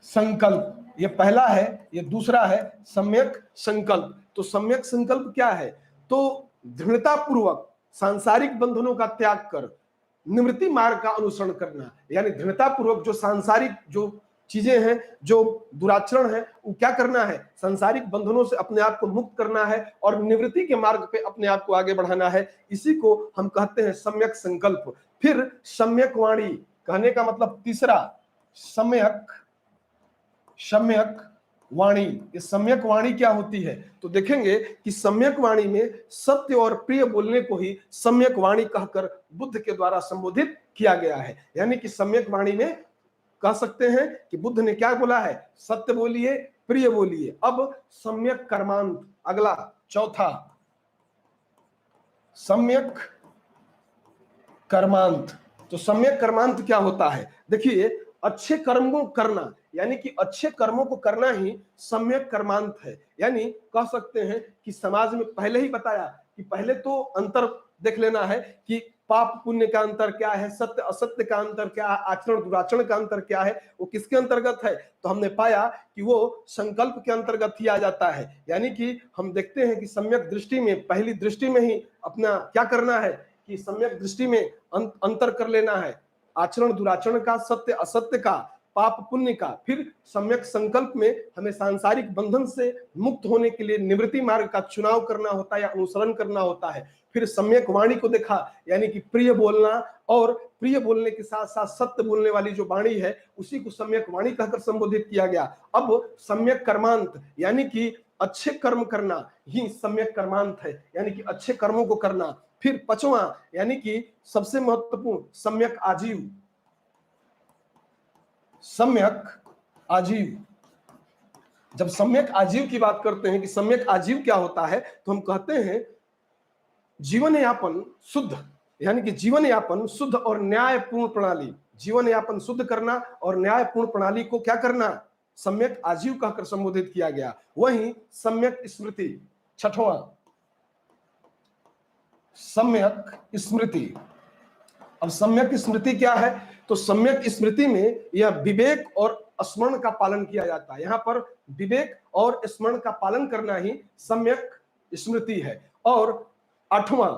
A: संकल्प। ये पहला है, ये दूसरा है सम्यक संकल्प। तो सम्यक संकल्प क्या है? तो दृढ़ता पूर्वक सांसारिक बंधनों का त्याग कर निवृत्ति मार्ग का अनुसरण करना। यानी दृढ़ता पूर्वक जो सांसारिक जो चीजें हैं, जो दुराचरण है, वो क्या करना है? सांसारिक बंधनों से अपने आप को मुक्त करना है और निवृत्ति के मार्ग पे अपने आप को आगे बढ़ाना है। इसी को हम कहते हैं सम्यक संकल्प। फिर सम्यक वाणी, कहने का मतलब तीसरा सम्यक वाणी। ये सम्यक वाणी क्या होती है? तो देखेंगे कि सम्यक वाणी में सत्य और प्रिय बोलने को ही सम्यक वाणी कहकर बुद्ध के द्वारा संबोधित किया गया है। यानी कि सम्यक वाणी में कह सकते हैं कि बुद्ध ने क्या बोला है? सत्य बोलिए, प्रिय बोलिए। अब सम्यक कर्मांत, अगला चौथा सम्यक कर्मांत। तो सम्यक कर्मांत क्या होता है? देखिए, अच्छे कर्मों को करना, यानी कि अच्छे कर्मों को करना ही सम्यक कर्मांत है। यानी कह सकते हैं कि समाज में पहले ही बताया कि पहले तो अंतर देख लेना है कि पाप पुण्य का अंतर क्या है, सत्य असत्य का अंतर क्या है, आचरण दुराचरण का अंतर क्या है, वो किसके अंतर्गत है। तो हमने पाया कि वो संकल्प के अंतर्गत ही आ जाता है। यानी कि हम देखते हैं कि सम्यक दृष्टि में, पहली दृष्टि में ही अपना क्या करना है कि सम्यक दृष्टि में अंतर कर लेना है, आचरण दुराचरण का, सत्य असत्य का, पाप पुण्य का। फिर सम्यक संकल्प में हमें सांसारिक बंधन से मुक्त होने के लिए निवृत्ति मार्ग का चुनाव करना होता है या अनुसरण करना होता है। फिर सम्यक वाणी को देखा, यानी कि प्रिय बोलना, और प्रिय बोलने के साथ साथ सत्य बोलने वाली जो वाणी है उसी को सम्यक वाणी कहकर संबोधित किया गया। अब सम्यक कर्मांत, यानी कि अच्छे कर्म करना ही सम्यक कर्मांत है, यानी कि अच्छे कर्मों को करना। फिर पांचवा, यानी कि सबसे महत्वपूर्ण, सम्यक आजीव। सम्यक आजीव, जब सम्यक आजीव की बात करते हैं कि सम्यक आजीव क्या होता है, तो हम कहते हैं जीवन यापन शुद्ध, यानी कि जीवन यापन शुद्ध और न्यायपूर्ण प्रणाली। जीवन यापन शुद्ध करना और न्यायपूर्ण प्रणाली को क्या करना, सम्यक आजीव कहकर संबोधित किया गया। वहीं सम्यक स्मृति, छठवां, सम्यक स्मृति। अब सम्यक स्मृति क्या है? तो सम्यक स्मृति में यह विवेक और स्मरण का पालन किया जाता है। यहां पर विवेक और स्मरण का पालन करना ही सम्यक स्मृति है। और आठवां,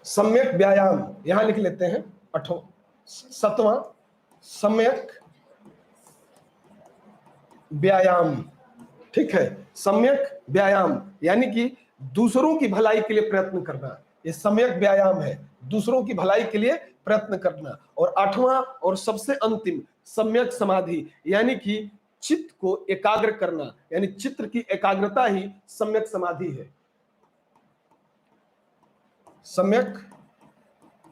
A: सम्यक व्यायाम, यहां लिख लेते हैं आठवां। सातवां, सम्यक व्यायाम। ठीक है, सम्यक व्यायाम यानी कि दूसरों की भलाई के लिए प्रयत्न करना, ये सम्यक व्यायाम है, दूसरों की भलाई के लिए प्रयत्न करना। और आठवां और सबसे अंतिम, सम्यक समाधि, यानी कि चित्त को एकाग्र करना, यानी चित्त की एकाग्रता ही सम्यक समाधि है। सम्यक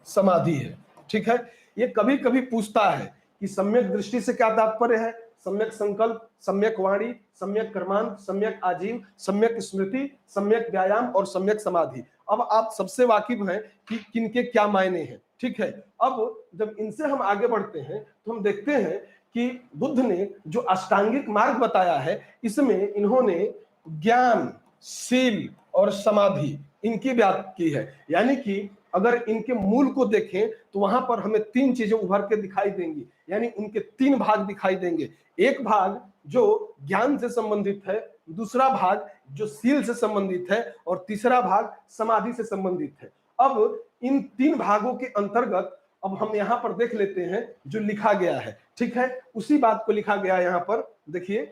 A: समाधि है। ठीक है, ये कभी कभी पूछता है कि सम्यक दृष्टि से क्या तात्पर्य है, सम्यक संकल्प, सम्यक वाणी, सम्यक कर्मांत, सम्यक आजीव, सम्यक स्मृति, सम्यक व्यायाम और सम्यक समाधि। अब आप सबसे वाकिफ हैं कि किनके क्या मायने हैं। ठीक है, अब जब इनसे हम आगे बढ़ते हैं तो हम देखते हैं कि बुद्ध ने जो अष्टांगिक मार्ग बताया है, इसमें इन्होंने ज्ञान, शील और समाधि इनकी व्याख्या की है। यानी कि अगर इनके मूल को देखें तो वहां पर हमें तीन चीजें उभर के दिखाई देंगी, यानी उनके तीन भाग दिखाई देंगे। एक भाग जो ज्ञान से संबंधित है, दूसरा भाग जो शील से संबंधित है, और तीसरा भाग समाधि से संबंधित है। अब इन तीन भागों के अंतर्गत अब हम यहां पर देख लेते हैं जो लिखा गया है। ठीक है, उसी बात को लिखा गया है यहां पर। देखिए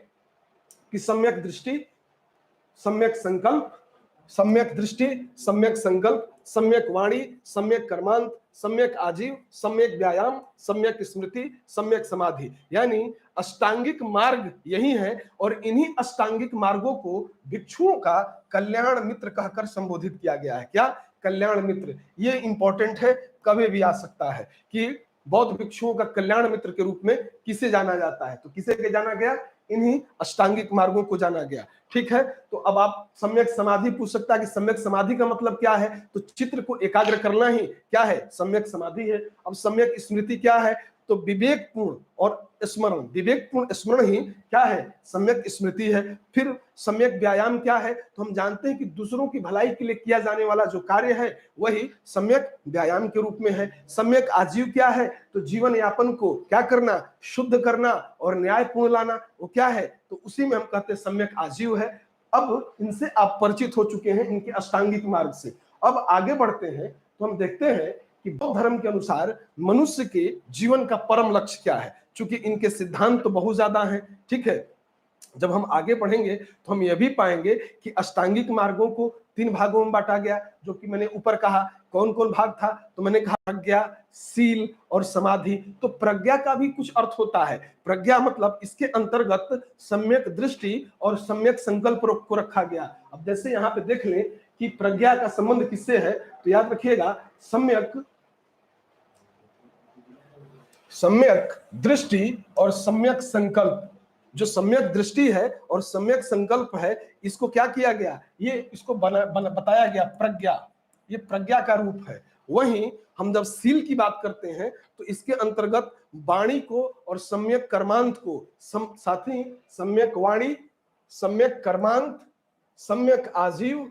A: कि सम्यक दृष्टि, सम्यक संकल्प, सम्यक दृष्टि, सम्यक संकल्प, सम्यक वाणी, सम्यक कर्मांत, सम्यक आजीव, सम्यक व्यायाम, सम्यक स्मृति, सम्यक समाधि, यानी अष्टांगिक मार्ग यही है। और इन्हीं अष्टांगिक मार्गों को भिक्षुओं का कल्याण मित्र कहकर संबोधित किया गया है। क्या? कल्याण मित्र। ये इंपॉर्टेंट है, कभी भी आ सकता है कि बौद्ध भिक्षुओं का कल्याण मित्र के रूप में किसे जाना जाता है, तो किसे के जाना गया? इन्हीं अष्टांगिक मार्गों को जाना गया। ठीक है, तो अब आप सम्यक समाधि पूछ सकता है कि सम्यक समाधि का मतलब क्या है, तो चित्र को एकाग्र करना ही क्या है? सम्यक समाधि है। अब सम्यक स्मृति क्या है? तो विवेकपूर्ण और स्मरण, विवेकपूर्ण स्मरण ही क्या है? सम्यक स्मृति है। फिर सम्यक व्यायाम क्या है? तो हम जानते हैं कि दूसरों की भलाई के लिए किया जाने वाला जो कार्य है वही सम्यक व्यायाम के रूप में है। सम्यक आजीव क्या है? तो जीवन यापन को क्या करना? शुद्ध करना और न्यायपूर्ण लाना, वो क्या है? तो उसी में हम कहते हैं सम्यक आजीव है। अब इनसे आप परिचित हो चुके हैं, इनके अष्टांगिक मार्ग से। अब आगे बढ़ते हैं तो हम देखते हैं कि बौद्ध धर्म के अनुसार मनुष्य के जीवन का परम लक्ष्य क्या है। चूंकि इनके सिद्धांत तो बहुत ज्यादा हैं। ठीक है, जब हम आगे पढ़ेंगे तो हम यह भी पाएंगे कि अष्टांगिक मार्गों को तीन भागों में बांटा गया, जो कि मैंने ऊपर कहा। कौन कौन भाग था? तो मैंने कहा प्रज्ञा, शील और समाधि। तो प्रज्ञा का भी कुछ अर्थ होता है। प्रज्ञा मतलब इसके अंतर्गत सम्यक दृष्टि और सम्यक संकल्प को रखा गया। अब जैसे यहाँ पे देख लें कि प्रज्ञा का संबंध किससे है, तो याद रखिएगा सम्यक दृष्टि और सम्यक संकल्प, जो सम्यक दृष्टि है और सम्यक संकल्प है, इसको क्या किया गया, ये इसको बताया गया प्रज्ञा, ये प्रज्ञा का रूप है। वहीं हम जब सील की बात करते हैं तो इसके अंतर्गत वाणी को और सम्यक कर्मांत को साथ ही सम्यक वाणी, सम्यक कर्मांत, सम्यक आजीव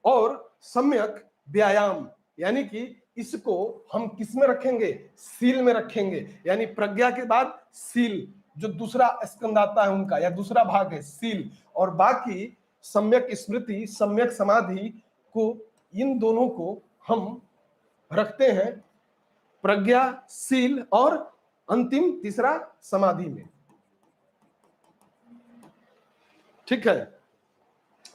A: और सम्यक व्यायाम, यानी कि इसको हम किस में रखेंगे, सील में रखेंगे। यानी प्रज्ञा के बाद सील, जो दूसरा स्कंद आता है उनका या दूसरा भाग है सील, और बाकी सम्यक स्मृति, सम्यक समाधि को, इन दोनों को हम रखते हैं प्रज्ञा, सील और अंतिम तीसरा समाधि में। ठीक है,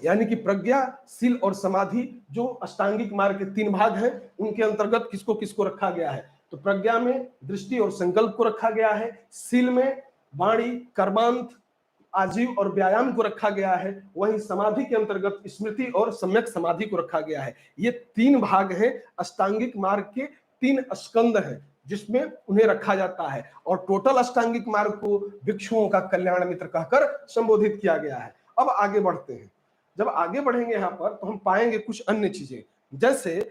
A: यानी कि प्रज्ञा, सील और समाधि जो अष्टांगिक मार्ग के 3 भाग हैं, उनके अंतर्गत किसको किसको रखा गया है, तो प्रज्ञा में दृष्टि और संकल्प को रखा गया है, सील में वाणी, कर्मांत, आजीव और व्यायाम को रखा गया है, वहीं समाधि के अंतर्गत स्मृति और सम्यक समाधि को रखा गया है। ये 3 भाग हैं अष्टांगिक मार्ग के, 3 स्कंद हैं जिसमें उन्हें रखा जाता है, और टोटल अष्टांगिक मार्ग को भिक्षुओं का कल्याण मित्र कहकर संबोधित किया गया है। अब आगे बढ़ते हैं। जब आगे बढ़ेंगे यहां पर तो हम पाएंगे कुछ अन्य चीजें, जैसे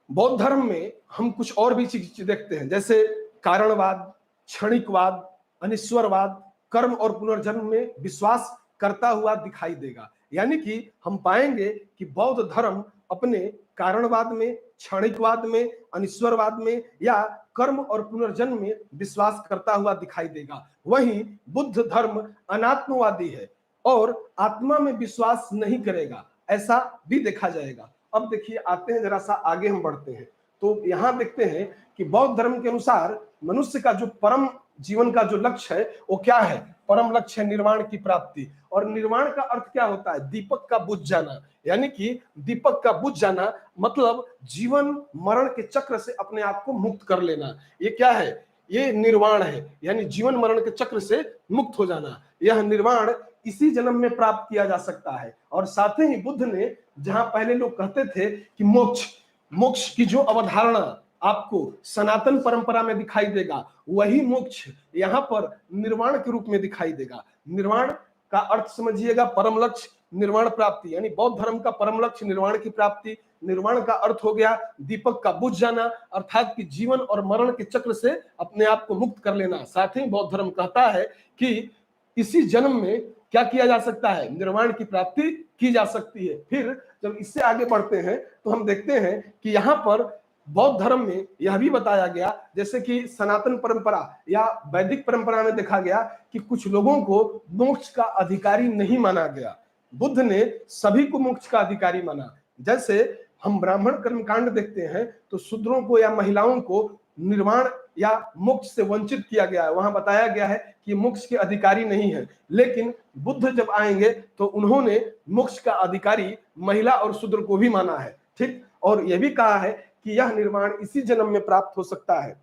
A: बौद्ध धर्म में हम कुछ और भी चीज देखते हैं, जैसे कारणवाद, क्षणिकवाद, अनिश्वरवाद, कर्म और पुनर्जन्म में विश्वास करता हुआ दिखाई देगा। यानी कि हम पाएंगे कि बौद्ध धर्म अपने कारणवाद में, क्षणिकवाद में, अनिश्वरवाद में या कर्म और पुनर्जन्म में विश्वास करता हुआ दिखाई देगा। वहीं बुद्ध धर्म अनात्मवादी है और आत्मा में विश्वास नहीं करेगा, ऐसा भी देखा जाएगा। अब देखिए, आते हैं जरा सा आगे, हम बढ़ते हैं तो यहां देखते हैं कि बौद्ध धर्म के अनुसार मनुष्य का जो परम जीवन का जो लक्ष्य है वो क्या है, परम लक्ष्य है निर्वाण की प्राप्ति। और निर्वाण का अर्थ क्या होता है, दीपक का बुझ जाना। यानी कि दीपक का बुझ जाना मतलब जीवन मरण के चक्र से अपने आप को मुक्त कर लेना। ये क्या है, ये निर्वाण है, यानी जीवन मरण के चक्र से मुक्त हो जाना। यह निर्वाण इसी जन्म में प्राप्त किया जा सकता है। और साथ ही बुद्ध ने, जहां पहले लोग कहते थे कि मोक्ष की जो अवधारणा आपको सनातन परंपरा में दिखाई देगा, वही मोक्ष यहाँ पर निर्वाण के रूप में दिखाई देगा। निर्वाण का अर्थ समझिएगा परम लक्ष्य, निर्वाण प्राप्ति, यानी बौद्ध धर्म का परम लक्ष्य निर्वाण की प्राप्ति। निर्वाण का अर्थ हो गया दीपक का बुझ जाना, अर्थात कि जीवन और मरण के चक्र से अपने आप को मुक्त कर लेना। साथ ही बौद्ध धर्म कहता है कि इसी जन्म में क्या किया जा सकता है, निर्वाण की प्राप्ति की जा सकती है। फिर जब इससे आगे बढ़ते हैं तो हम देखते हैं कि यहाँ पर बौद्ध धर्म में यह भी बताया गया, जैसे कि सनातन परंपरा या वैदिक परंपरा में देखा गया कि कुछ लोगों को मोक्ष का अधिकारी नहीं माना गया। बुद्ध ने सभी को मोक्ष का अधिकारी माना। जैसे हम ब्राह्मण कर्मकांड देखते हैं तो शूद्रों को या महिलाओं को निर्वाण या मोक्ष से वंचित किया गया है, वहां बताया गया है कि मोक्ष के अधिकारी नहीं है। लेकिन बुद्ध जब आएंगे तो उन्होंने मोक्ष का अधिकारी महिला और शूद्र को भी माना है। ठीक, और यह भी कहा है कि यह निर्वाण इसी जन्म में प्राप्त हो सकता है,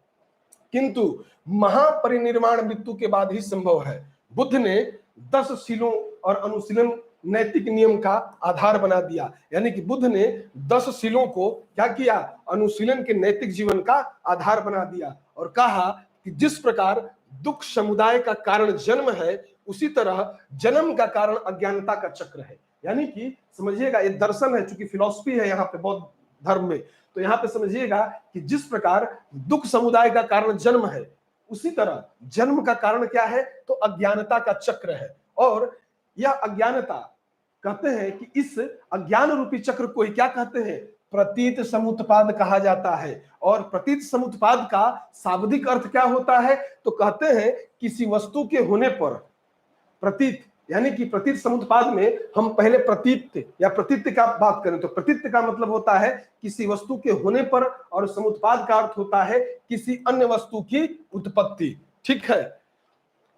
A: किंतु महापरिनिर्वाण मृत्यु के बाद ही संभव है। बुद्ध ने 10 शीलों और अनुशीलन नैतिक नियम का आधार बना दिया। यानी कि बुद्ध ने 10 शीलों को क्या किया, अनुशीलन के नैतिक जीवन का आधार बना दिया और कहा कि जिस प्रकार दुख समुदाय का कारण जन्म है, उसी तरह जन्म का कारण अज्ञानता का चक्र है। यानी कि समझिएगा, ये दर्शन है, चूंकि फिलॉसफी है यहाँ पे बौद्ध धर्म में, तो यहाँ पे समझिएगा कि जिस प्रकार दुख समुदाय का कारण जन्म है, उसी तरह जन्म का कारण क्या है, तो अज्ञानता का चक्र है। और यह अज्ञानता, कहते हैं कि इस अज्ञान रूपी चक्र को ही क्या कहते हैं, प्रतीत समुत्पाद कहा जाता है। और प्रतीत समुत्पाद का शाब्दिक अर्थ क्या होता है, तो कहते हैं किसी वस्तु के होने पर प्रतीत, यानी कि प्रतीत समुत्पाद में हम पहले प्रतीत या प्रतीत का बात करें तो प्रतीत का मतलब होता है किसी वस्तु के होने पर, और समुत्पाद का अर्थ होता है किसी अन्य वस्तु की उत्पत्ति। ठीक है,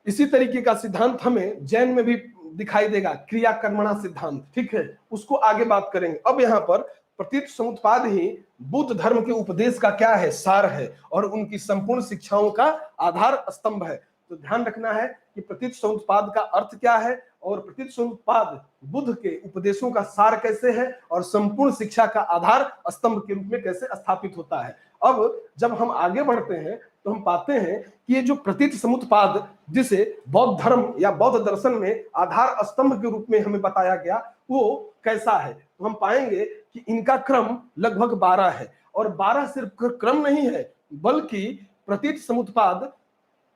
A: इसी तरीके का सिद्धांत हमें जैन में भी दिखाई देगा, क्रिया कर्मणा सिद्धांत। ठीक है, उसको आगे बात करेंगे। अब यहाँ पर प्रतीत समुत्पाद ही बुद्ध धर्म के उपदेश का क्या है, सार है, और उनकी संपूर्ण शिक्षाओं का आधार स्तंभ है। तो ध्यान रखना है कि प्रतीत समुत्पाद का अर्थ क्या है और प्रतीत समुत्पाद बुद्ध के उपदेशों का सार कैसे है और संपूर्ण शिक्षा का आधार स्तंभ के रूप में कैसे स्थापित होता है। अब जब हम आगे बढ़ते हैं तो हम पाते हैं कि ये जो प्रतीत समुत्पाद, जिसे बौद्ध धर्म या बौद्ध दर्शन में आधार स्तंभ के रूप में हमें बताया गया, वो कैसा है। तो हम पाएंगे कि इनका क्रम लगभग 12 है, और 12 सिर्फ क्रम नहीं है, बल्कि प्रतीत समुत्पाद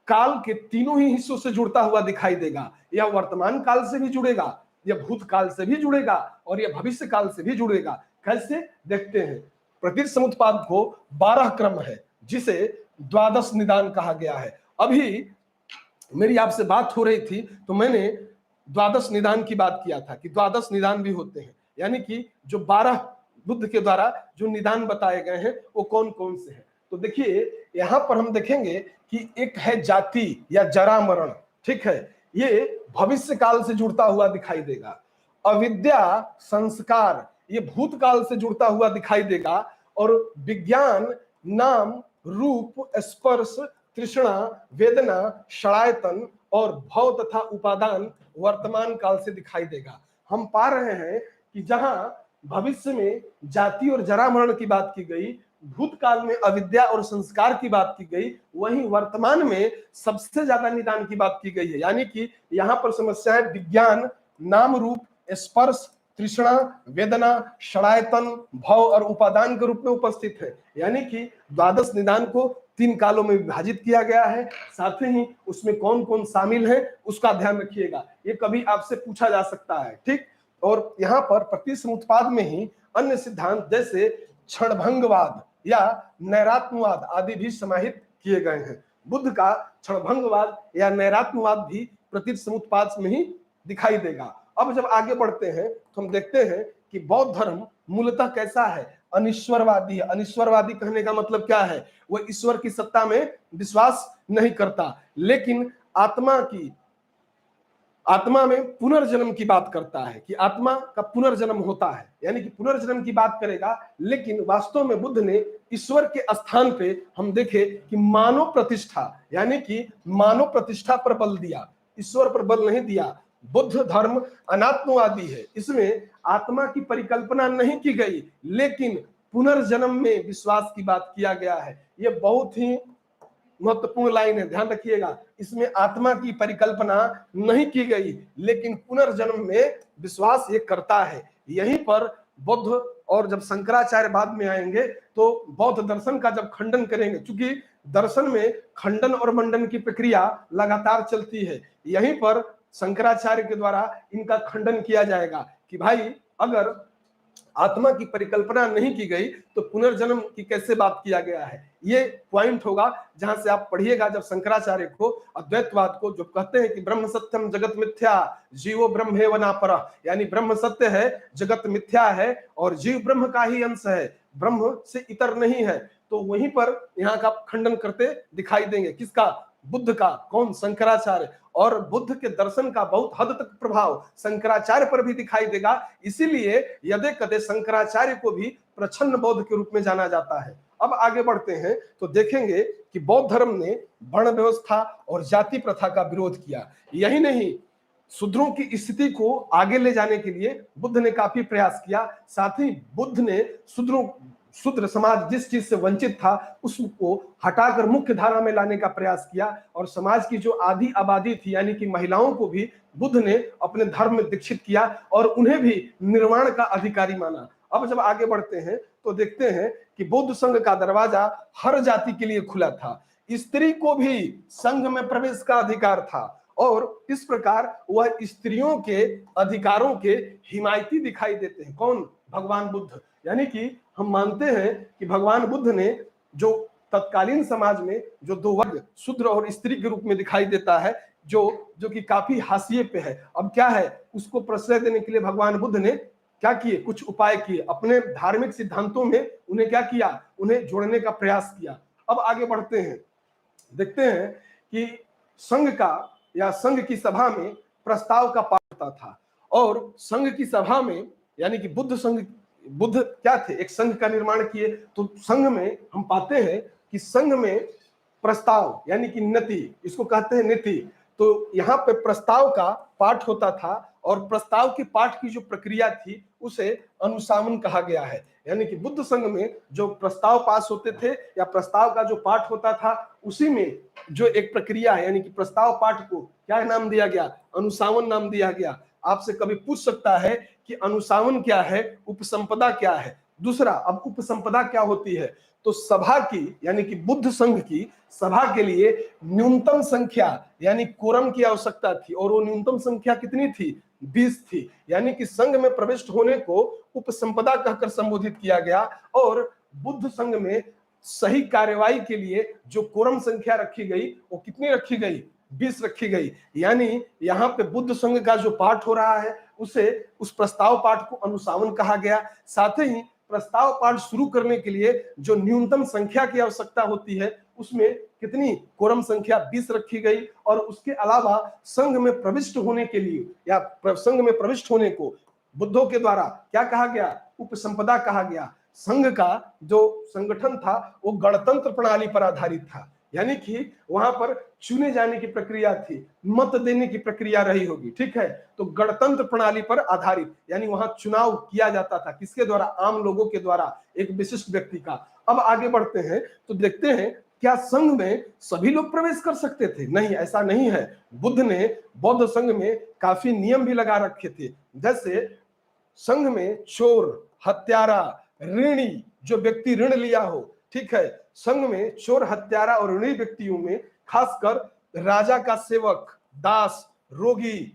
A: काल के तीनों ही हिस्सों से जुड़ता हुआ दिखाई देगा। यह वर्तमान काल से भी जुड़ेगा, यह भूतकाल से भी जुड़ेगा, और यह भविष्य काल से भी जुड़ेगा। कैसे, देखते हैं। प्रतीत समुत्पाद को 12 क्रम है, जिसे द्वादश निदान कहा गया है। अभी मेरी आपसे बात हो रही थी तो मैंने द्वादश निदान की बात किया था कि द्वादश निदान भी होते हैं, यानी कि जो 12 बुद्ध के द्वारा जो निदान बताए गए हैं वो कौन कौन से हैं। तो देखिए, यहां पर हम देखेंगे कि एक है जाति या जरा मरण, ठीक है, ये भविष्य काल से जुड़ता हुआ दिखाई देगा। अविद्या संस्कार, ये भूतकाल से जुड़ता हुआ दिखाई देगा। और विज्ञान नाम रूप स्पर्श तृष्णा वेदना षडायतन और भव तथा उपादान वर्तमान काल से दिखाई देगा। हम पा रहे हैं कि जहां भविष्य में जाति और जरा मरण की बात की गई, भूतकाल में अविद्या और संस्कार की बात की गई, वहीं वर्तमान में सबसे ज्यादा निदान की बात की गई है। यानी कि यहाँ पर समस्याएं विज्ञान नाम रूप स्पर्श तृष्णा वेदना षडायतन भव और उपादान के रूप में उपस्थित है। यानी कि द्वादश निदान को 3 कालों में विभाजित किया गया है। साथ ही उसमें कौन कौन शामिल है उसका ध्यान रखिएगा, ये कभी आपसे पूछा जा सकता है, ठीक। और यहाँ पर प्रतीत समुत्पाद में ही अन्य सिद्धांत जैसे क्षणभंगवाद या नैरात्मवाद आदि भी समाहित किए गए हैं। बुद्ध का क्षणभंगवाद या नैरात्मवाद भी प्रतीत समुत्पाद में ही दिखाई देगा। अब जब आगे बढ़ते हैं तो हम देखते हैं कि बौद्ध धर्म मूलतः कैसा है, अनिश्वरवादी है। अनिश्वरवादी कहने का मतलब क्या है, वह ईश्वर की सत्ता में विश्वास नहीं करता, लेकिन आत्मा में पुनर्जन्म की बात करता है कि आत्मा का पुनर्जन्म होता है, यानी कि पुनर्जन्म की बात करेगा। लेकिन वास्तव में बुद्ध ने ईश्वर के स्थान पे हम देखे कि मानव प्रतिष्ठा, यानी कि मानव प्रतिष्ठा पर बल दिया, ईश्वर पर बल नहीं दिया। बुद्ध धर्म अनात्मवादी है, इसमें आत्मा की परिकल्पना नहीं की गई, लेकिन पुनर्जन्म में विश्वास की बात किया गया है। यह बहुत ही महत्वपूर्ण लाइन है, ध्यान रखिएगा। इसमें आत्मा की परिकल्पना नहीं की गई, लेकिन पुनर्जन्म में विश्वास ये करता है। यहीं पर बुद्ध और जब शंकराचार्य बाद में आएंगे तो बौद्ध दर्शन का जब खंडन करेंगे, क्योंकि दर्शन में खंडन और मंडन की प्रक्रिया लगातार चलती है, यहीं पर शंकराचार्य के द्वारा इनका खंडन किया जाएगा कि भाई अगर आत्मा की परिकल्पना नहीं की गई तो पुनर्जन्म की कैसे बात किया गया है। ये पॉइंट होगा जहां से आप पढ़िएगा जब शंकराचार्य को अद्वैतवाद को जो कहते हैं कि ब्रह्म सत्यम जगत मिथ्या जीवो ब्रह्मेव नापरः, यानी ब्रह्म सत्य है जगत मिथ्या है और जीव ब्रह्म का ही अंश है, ब्रह्म से इतर नहीं है। तो वहीं पर यहाँ का खंडन करते दिखाई देंगे, किसका, बुद्ध का। कौन, शंकराचार्य। और बुद्ध के दर्शन का बहुत हद तक प्रभाव शंकराचार्य पर भी दिखाई देगा, इसीलिए यदे कदे शंकराचार्य को भी प्रच्छन्न बौद्ध के रूप में जाना जाता है। अब आगे बढ़ते हैं तो देखेंगे कि बौद्ध धर्म ने वर्ण व्यवस्था और जाति प्रथा का विरोध किया। यही नहीं, शूद्रों की स्थिति को आगे ले जाने के लिए बुद्ध ने काफी प्रयास किया। साथ ही बुद्ध ने शूद्र समाज जिस चीज से वंचित था उसको हटाकर मुख्य धारा में लाने का प्रयास किया, और समाज की जो आधी आबादी थी यानी कि महिलाओं को भी बुद्ध ने अपने धर्म में दीक्षित किया और उन्हें भी निर्वाण का अधिकारी माना। अब जब आगे बढ़ते हैं तो देखते हैं कि बौद्ध संघ का दरवाजा हर जाति के लिए खुला था, स्त्री को भी संघ में प्रवेश का अधिकार था, और इस प्रकार वह स्त्रियों के अधिकारों के हिमायती दिखाई देते हैं। कौन, भगवान बुद्ध। यानी कि हम मानते हैं कि भगवान बुद्ध ने जो तत्कालीन समाज में जो 2 वर्ग शूद्र और स्त्री के रूप में दिखाई देता है, जो कि काफी हाशिए पे है, अब क्या है, उसको प्रश्रय देने के लिए भगवान बुद्ध ने क्या किए, कुछ उपाय किए, अपने धार्मिक सिद्धांतों में उन्हें क्या किया, उन्हें जोड़ने का प्रयास किया। अब आगे बढ़ते हैं, देखते हैं कि संघ का या संघ की सभा में प्रस्ताव का पाठ होता था, और संघ की सभा में यानी कि बुद्ध क्या थे, एक संघ का निर्माण किए। तो संघ में हम पाते हैं कि संघ में प्रस्ताव यानी कि नीति, इसको कहते हैं नीति, तो यहाँ पे प्रस्ताव का पाठ होता था और प्रस्ताव के पाठ की जो प्रक्रिया थी उसे अनुसामन कहा गया है। यानी कि बुद्ध संघ में जो प्रस्ताव पास होते थे या प्रस्ताव का जो पाठ होता था, उसी में जो एक प्रक्रिया है, यानी कि प्रस्ताव पाठ को क्या नाम दिया गया? अनुसामन नाम दिया गया। आपसे कभी पूछ सकता है कि अनुसामन क्या है, उपसंपदा क्या है। दूसरा, अब उपसंपदा क्या होती है? तो सभा की, यानी कि बुद्ध संघ की सभा के लिए न्यूनतम संख्या यानी कोरम की आवश्यकता थी, और वो न्यूनतम संख्या कितनी थी? 20 थी। यानी कि संघ में प्रविष्ट होने को उपसंपदा कहकर संबोधित किया गया। और बुद्ध संघ में सही कार्यवाही के लिए जो कोरम संख्या रखी गई वो कितनी रखी गई? 20 रखी गई। यानी यहाँ पे बुद्ध संघ का जो पाठ हो रहा है उसे, उस प्रस्ताव पाठ को अनुसामन कहा गया। साथ ही प्रस्ताव पाठ शुरू करने के लिए जो न्यूनतम संख्या की आवश्यकता होती है उसमें कितनी? कोरम संख्या 20 रखी गई। और उसके अलावा संघ में प्रविष्ट होने के लिए या संघ में प्रविष्ट होने को बुद्धों के द्वारा क्या कहा गया? उपसंपदा कहा गया। संघ का जो संगठन था वो गणतंत्र प्रणाली पर आधारित था। यानी कि वहां पर चुने जाने की प्रक्रिया थी, मत देने की प्रक्रिया रही होगी, ठीक है। तो गणतंत्र प्रणाली पर आधारित, यानी वहां चुनाव किया जाता था किसके द्वारा? आम लोगों के द्वारा, एक विशिष्ट व्यक्ति का। अब आगे बढ़ते हैं तो देखते हैं क्या संघ में सभी लोग प्रवेश कर सकते थे? नहीं, ऐसा नहीं है। बुद्ध ने बौद्ध संघ में काफी नियम भी लगा रखे थे। जैसे संघ में चोर, हत्यारा, ऋणी, जो व्यक्ति ऋण लिया हो, ठीक है, संघ में चोर, हत्यारा और ऋणी व्यक्तियों में खासकर राजा का सेवक, दास, रोगी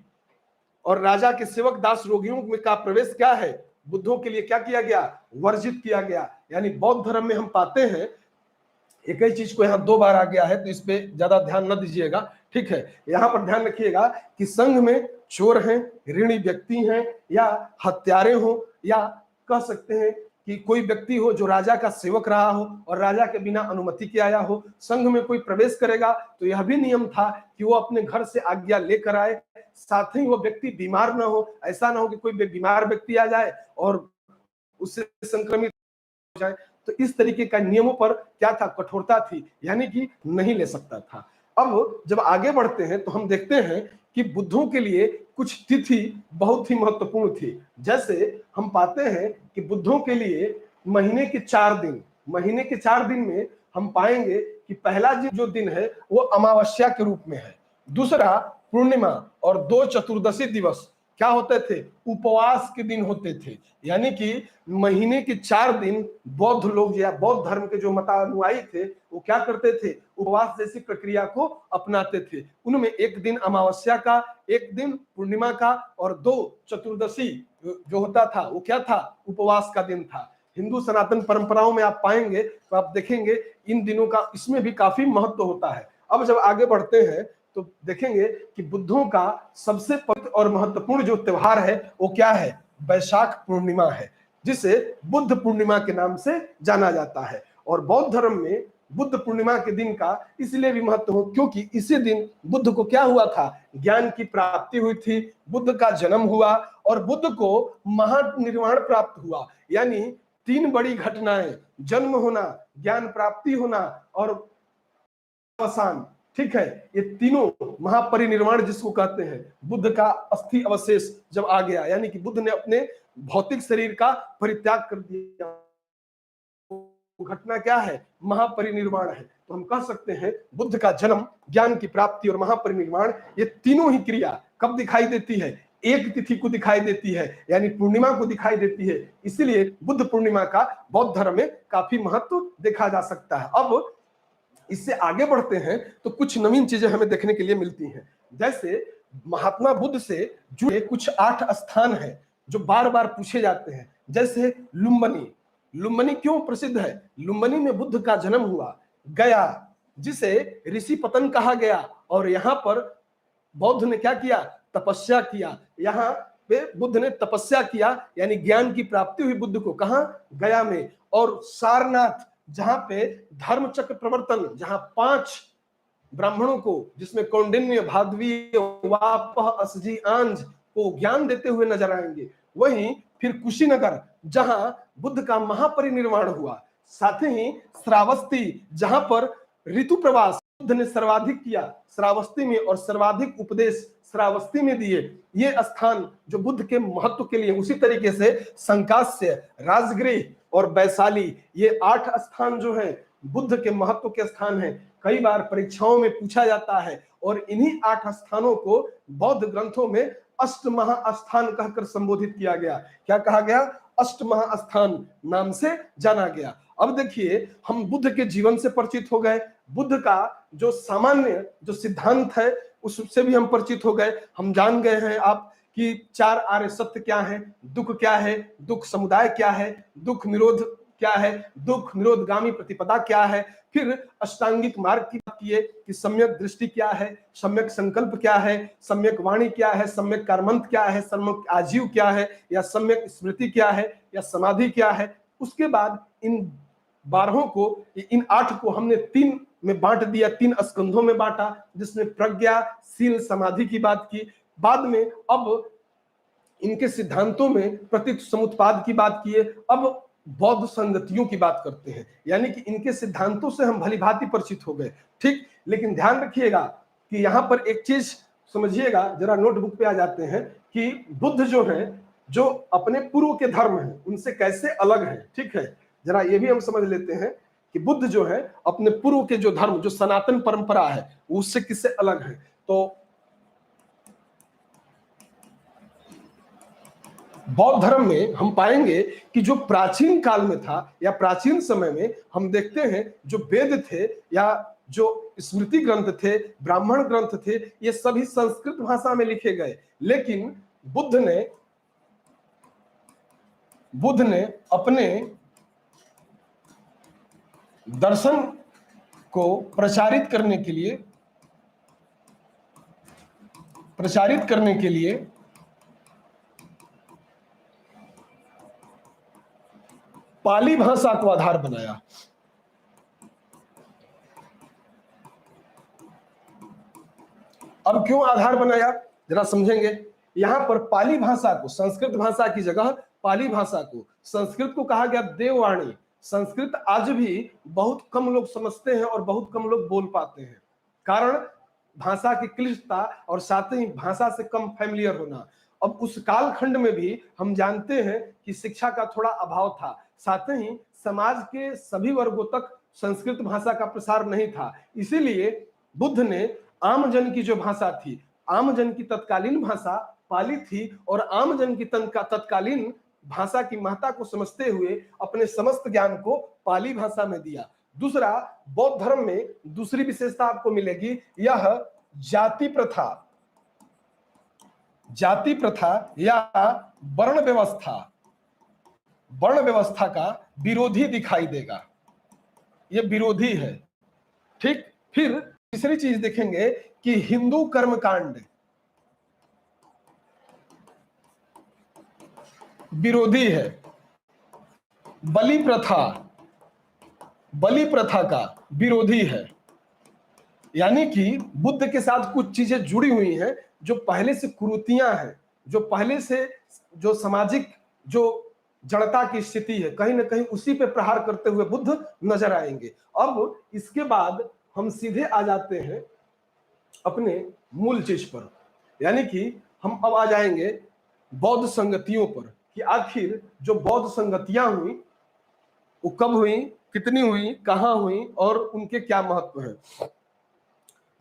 A: और राजा के सेवक, दास, रोगियों में का प्रवेश क्या है? बुद्धों के लिए क्या किया गया? वर्जित किया गया। यानी बौद्ध धर्म में हम पाते हैं, एक ही चीज को यहाँ 2 बार आ गया है तो इस पे ज्यादा ध्यान न दीजिएगा, ठीक है। यहाँ पर ध्यान रखिएगा कि संघ में चोर हैं, ऋणी व्यक्ति हैं, या हत्यारे हो, या कह सकते हैं कि कोई व्यक्ति हो जो राजा का सेवक रहा हो और राजा के बिना अनुमति के आया हो। संघ में कोई प्रवेश करेगा तो यह भी नियम था कि वो अपने घर से आज्ञा लेकर आए। साथ ही वो व्यक्ति बीमार न हो, ऐसा ना हो कि कोई बीमार व्यक्ति आ जाए और उससे संक्रमित हो जाए। तो इस तरीके का नियमों पर क्या था? कठोरता थी, यानी कि नहीं ले सकता था। अब जब आगे बढ़ते हैं तो हम देखते हैं कि बुद्धों के लिए कुछ तिथि बहुत ही महत्वपूर्ण थी। जैसे हम पाते हैं कि बुद्धों के लिए महीने के 4 दिन में हम पाएंगे कि पहला जो दिन है वो अमावस्या के रूप में है, दूसरा पूर्णिमा, और 2 चतुर्दशी दिवस क्या होते थे? उपवास के दिन होते थे। यानी कि महीने के 4 दिन बौद्ध लोग या बौद्ध धर्म के जो मतानुयायी थे वो क्या करते थे? उपवास जैसी प्रक्रिया को अपनाते थे। उनमें एक दिन अमावस्या का, एक दिन पूर्णिमा का और 2 चतुर्दशी जो होता था वो क्या था? उपवास का दिन था। हिंदू सनातन परंपराओं में आप पाएंगे तो आप देखेंगे इन दिनों का इसमें भी काफी महत्व होता है। अब जब आगे बढ़ते हैं तो देखेंगे कि बुद्धों का सबसे पवित्र और महत्वपूर्ण जो त्योहार है वो क्या है? वैशाख पूर्णिमा है, जिसे बुद्ध पूर्णिमा के नाम से जाना जाता है। और बौद्ध धर्म में बुद्ध पूर्णिमा के दिन का इसलिए भी महत्व हो क्योंकि इसी दिन बुद्ध को क्या हुआ था? ज्ञान की प्राप्ति हुई थी, बुद्ध का जन्म हुआ और बुद्ध को महानिर्वाण प्राप्त हुआ। यानी 3 बड़ी घटनाएं, जन्म होना, ज्ञान प्राप्ति होना और अवसान, ठीक है, ये तीनों महापरिनिर्वाण जिसको कहते हैं, बुद्ध का अस्थि अवशेष जब आ गया, यानी कि बुद्ध ने अपने भौतिक शरीर का परित्याग कर दिया, घटना क्या है? महापरिनिर्वाण है। तो हम कह सकते हैं बुद्ध का जन्म, ज्ञान की प्राप्ति और महापरिनिर्वाण, ये तीनों ही क्रिया कब दिखाई देती है? एक तिथि को दिखाई देती है, यानी पूर्णिमा को दिखाई देती है। इसीलिए बुद्ध पूर्णिमा का बौद्ध धर्म में काफी महत्व देखा जा सकता है। अब इससे आगे बढ़ते हैं तो कुछ नवीन चीजें हमें देखने के लिए मिलती हैं। जैसे महात्मा बुद्ध से जुड़े कुछ 8 स्थान हैं जो बार बार पूछे जाते हैं। जैसे लुम्बिनी। लुम्बिनी क्यों प्रसिद्ध है? लुम्बिनी में बुद्ध का जन्म हुआ। गया, जिसे ऋषि पतन कहा गया, और यहाँ पर बौद्ध ने क्या किया? तपस्या किया। यहाँ पे बुद्ध ने तपस्या किया, यानी ज्ञान की प्राप्ति हुई बुद्ध को। कहाँ? गया में। और सारनाथ, जहां पे धर्म चक्र प्रवर्तन, जहां 5 ब्राह्मणों को, जिसमें कौंडिन्य, भादवी, वापह, असजी, आंज को ज्ञान देते हुए नजर आएंगे। वहीं फिर कुशीनगर, जहां बुद्ध का महापरिनिर्वाण हुआ। साथ ही श्रावस्ती, जहां पर ऋतु प्रवास बुद्ध ने सर्वाधिक किया श्रावस्ती में, और सर्वाधिक उपदेश श्रावस्ती में दिए। ये स्थान जो बुद्ध के महत्व के लिए, उसी तरीके से संकास्य, राजगृह और वैशाली, ये 8 स्थान जो हैं बुद्ध के महत्व के स्थान हैं। कई बार परीक्षाओं में पूछा जाता है, और इन्हीं 8 स्थानों को बौद्ध ग्रंथों में अष्ट महास्थान कहकर संबोधित किया गया। क्या कहा गया? अष्ट महास्थान नाम से जाना गया। अब देखिए, हम बुद्ध के जीवन से परिचित हो गए, बुद्ध का जो सामान्य जो सिद्धांत है उससे भी हम परिचित हो गए। हम जान गए हैं आप कि 4 आर्य सत्य क्या है, दुख क्या है, दुख समुदाय क्या है, दुख निरोध क्या है, दुख निरोधगामी प्रतिपदा क्या है। फिर अष्टांगिक मार्ग की बात किए कि सम्यक दृष्टि क्या है, सम्यक संकल्प क्या है, सम्यक वाणी क्या है, सम्यक कर्मंत क्या है, सम्यक आजीव क्या है, या सम्यक स्मृति क्या है, या समाधि क्या है। उसके बाद इन 12 को, इन 8 को हमने 3 में बांट दिया, 3 स्कंधों में बांटा, जिसमें प्रज्ञा, शील, समाधि की बात की। बाद में अब इनके सिद्धांतों में प्रतीक समुत्पाद की बात किए। अब बौद्ध संगतियों की बात करते हैं, यानी कि इनके सिद्धांतों से हम भली भांति परिचित हो गए। ठीक, लेकिन ध्यान रखिएगा कि यहां पर एक चीज समझिएगा, जरा नोटबुक पे आ जाते हैं, कि बुद्ध जो है, जो अपने पूर्व के धर्म हैं उनसे कैसे अलग है। ठीक है, जरा ये भी हम समझ लेते हैं कि बुद्ध जो है अपने पूर्व के जो धर्म, जो सनातन परंपरा है, उससे किससे अलग है। तो बौद्ध धर्म में हम पाएंगे कि जो प्राचीन काल में था, या प्राचीन समय में हम देखते हैं जो वेद थे, या जो स्मृति ग्रंथ थे, ब्राह्मण ग्रंथ थे, ये सभी संस्कृत भाषा में लिखे गए। लेकिन बुद्ध ने अपने दर्शन को प्रचारित करने के लिए पाली भाषा को आधार बनाया। अब क्यों आधार बनाया, जरा समझेंगे। यहां पर पाली भाषा को, संस्कृत भाषा की जगह पाली भाषा को, संस्कृत को कहा गया देववाणी। संस्कृत आज भी बहुत कम लोग समझते हैं और बहुत कम लोग बोल पाते हैं। कारण भाषा की क्लिष्टता और साथ ही भाषा से कम फैमिलियर होना। अब उस कालखंड में भी हम जानते हैं कि शिक्षा का थोड़ा अभाव था, साथ ही समाज के सभी वर्गों तक संस्कृत भाषा का प्रसार नहीं था। इसीलिए बुद्ध ने आम जन की जो भाषा थी, आम जन की तत्कालीन भाषा पाली थी, और आम जन की तत्कालीन भाषा की महत्ता को समझते हुए अपने समस्त ज्ञान को पाली भाषा में दिया। दूसरा, बौद्ध धर्म में दूसरी विशेषता आपको मिलेगी, यह जाति प्रथा या वर्ण व्यवस्था का विरोधी दिखाई देगा। यह विरोधी है। ठीक, फिर तीसरी चीज देखेंगे कि हिंदू कर्मकांड विरोधी है। बलि प्रथा का विरोधी है। यानी कि बुद्ध के साथ कुछ चीजें जुड़ी हुई हैं जो पहले से कुरीतियां हैं, जो पहले से जो सामाजिक जो जड़ता की स्थिति है, कहीं ना कहीं उसी पे प्रहार करते हुए बुद्ध नजर आएंगे। अब इसके बाद हम सीधे आ जाते हैं अपने मूल चीज पर, यानी कि हम अब आ जाएंगे बौद्ध संगतियों पर, कि आखिर जो बौद्ध संगतियां हुई वो कब हुई, कितनी हुई, कहां हुई, और उनके क्या महत्व है।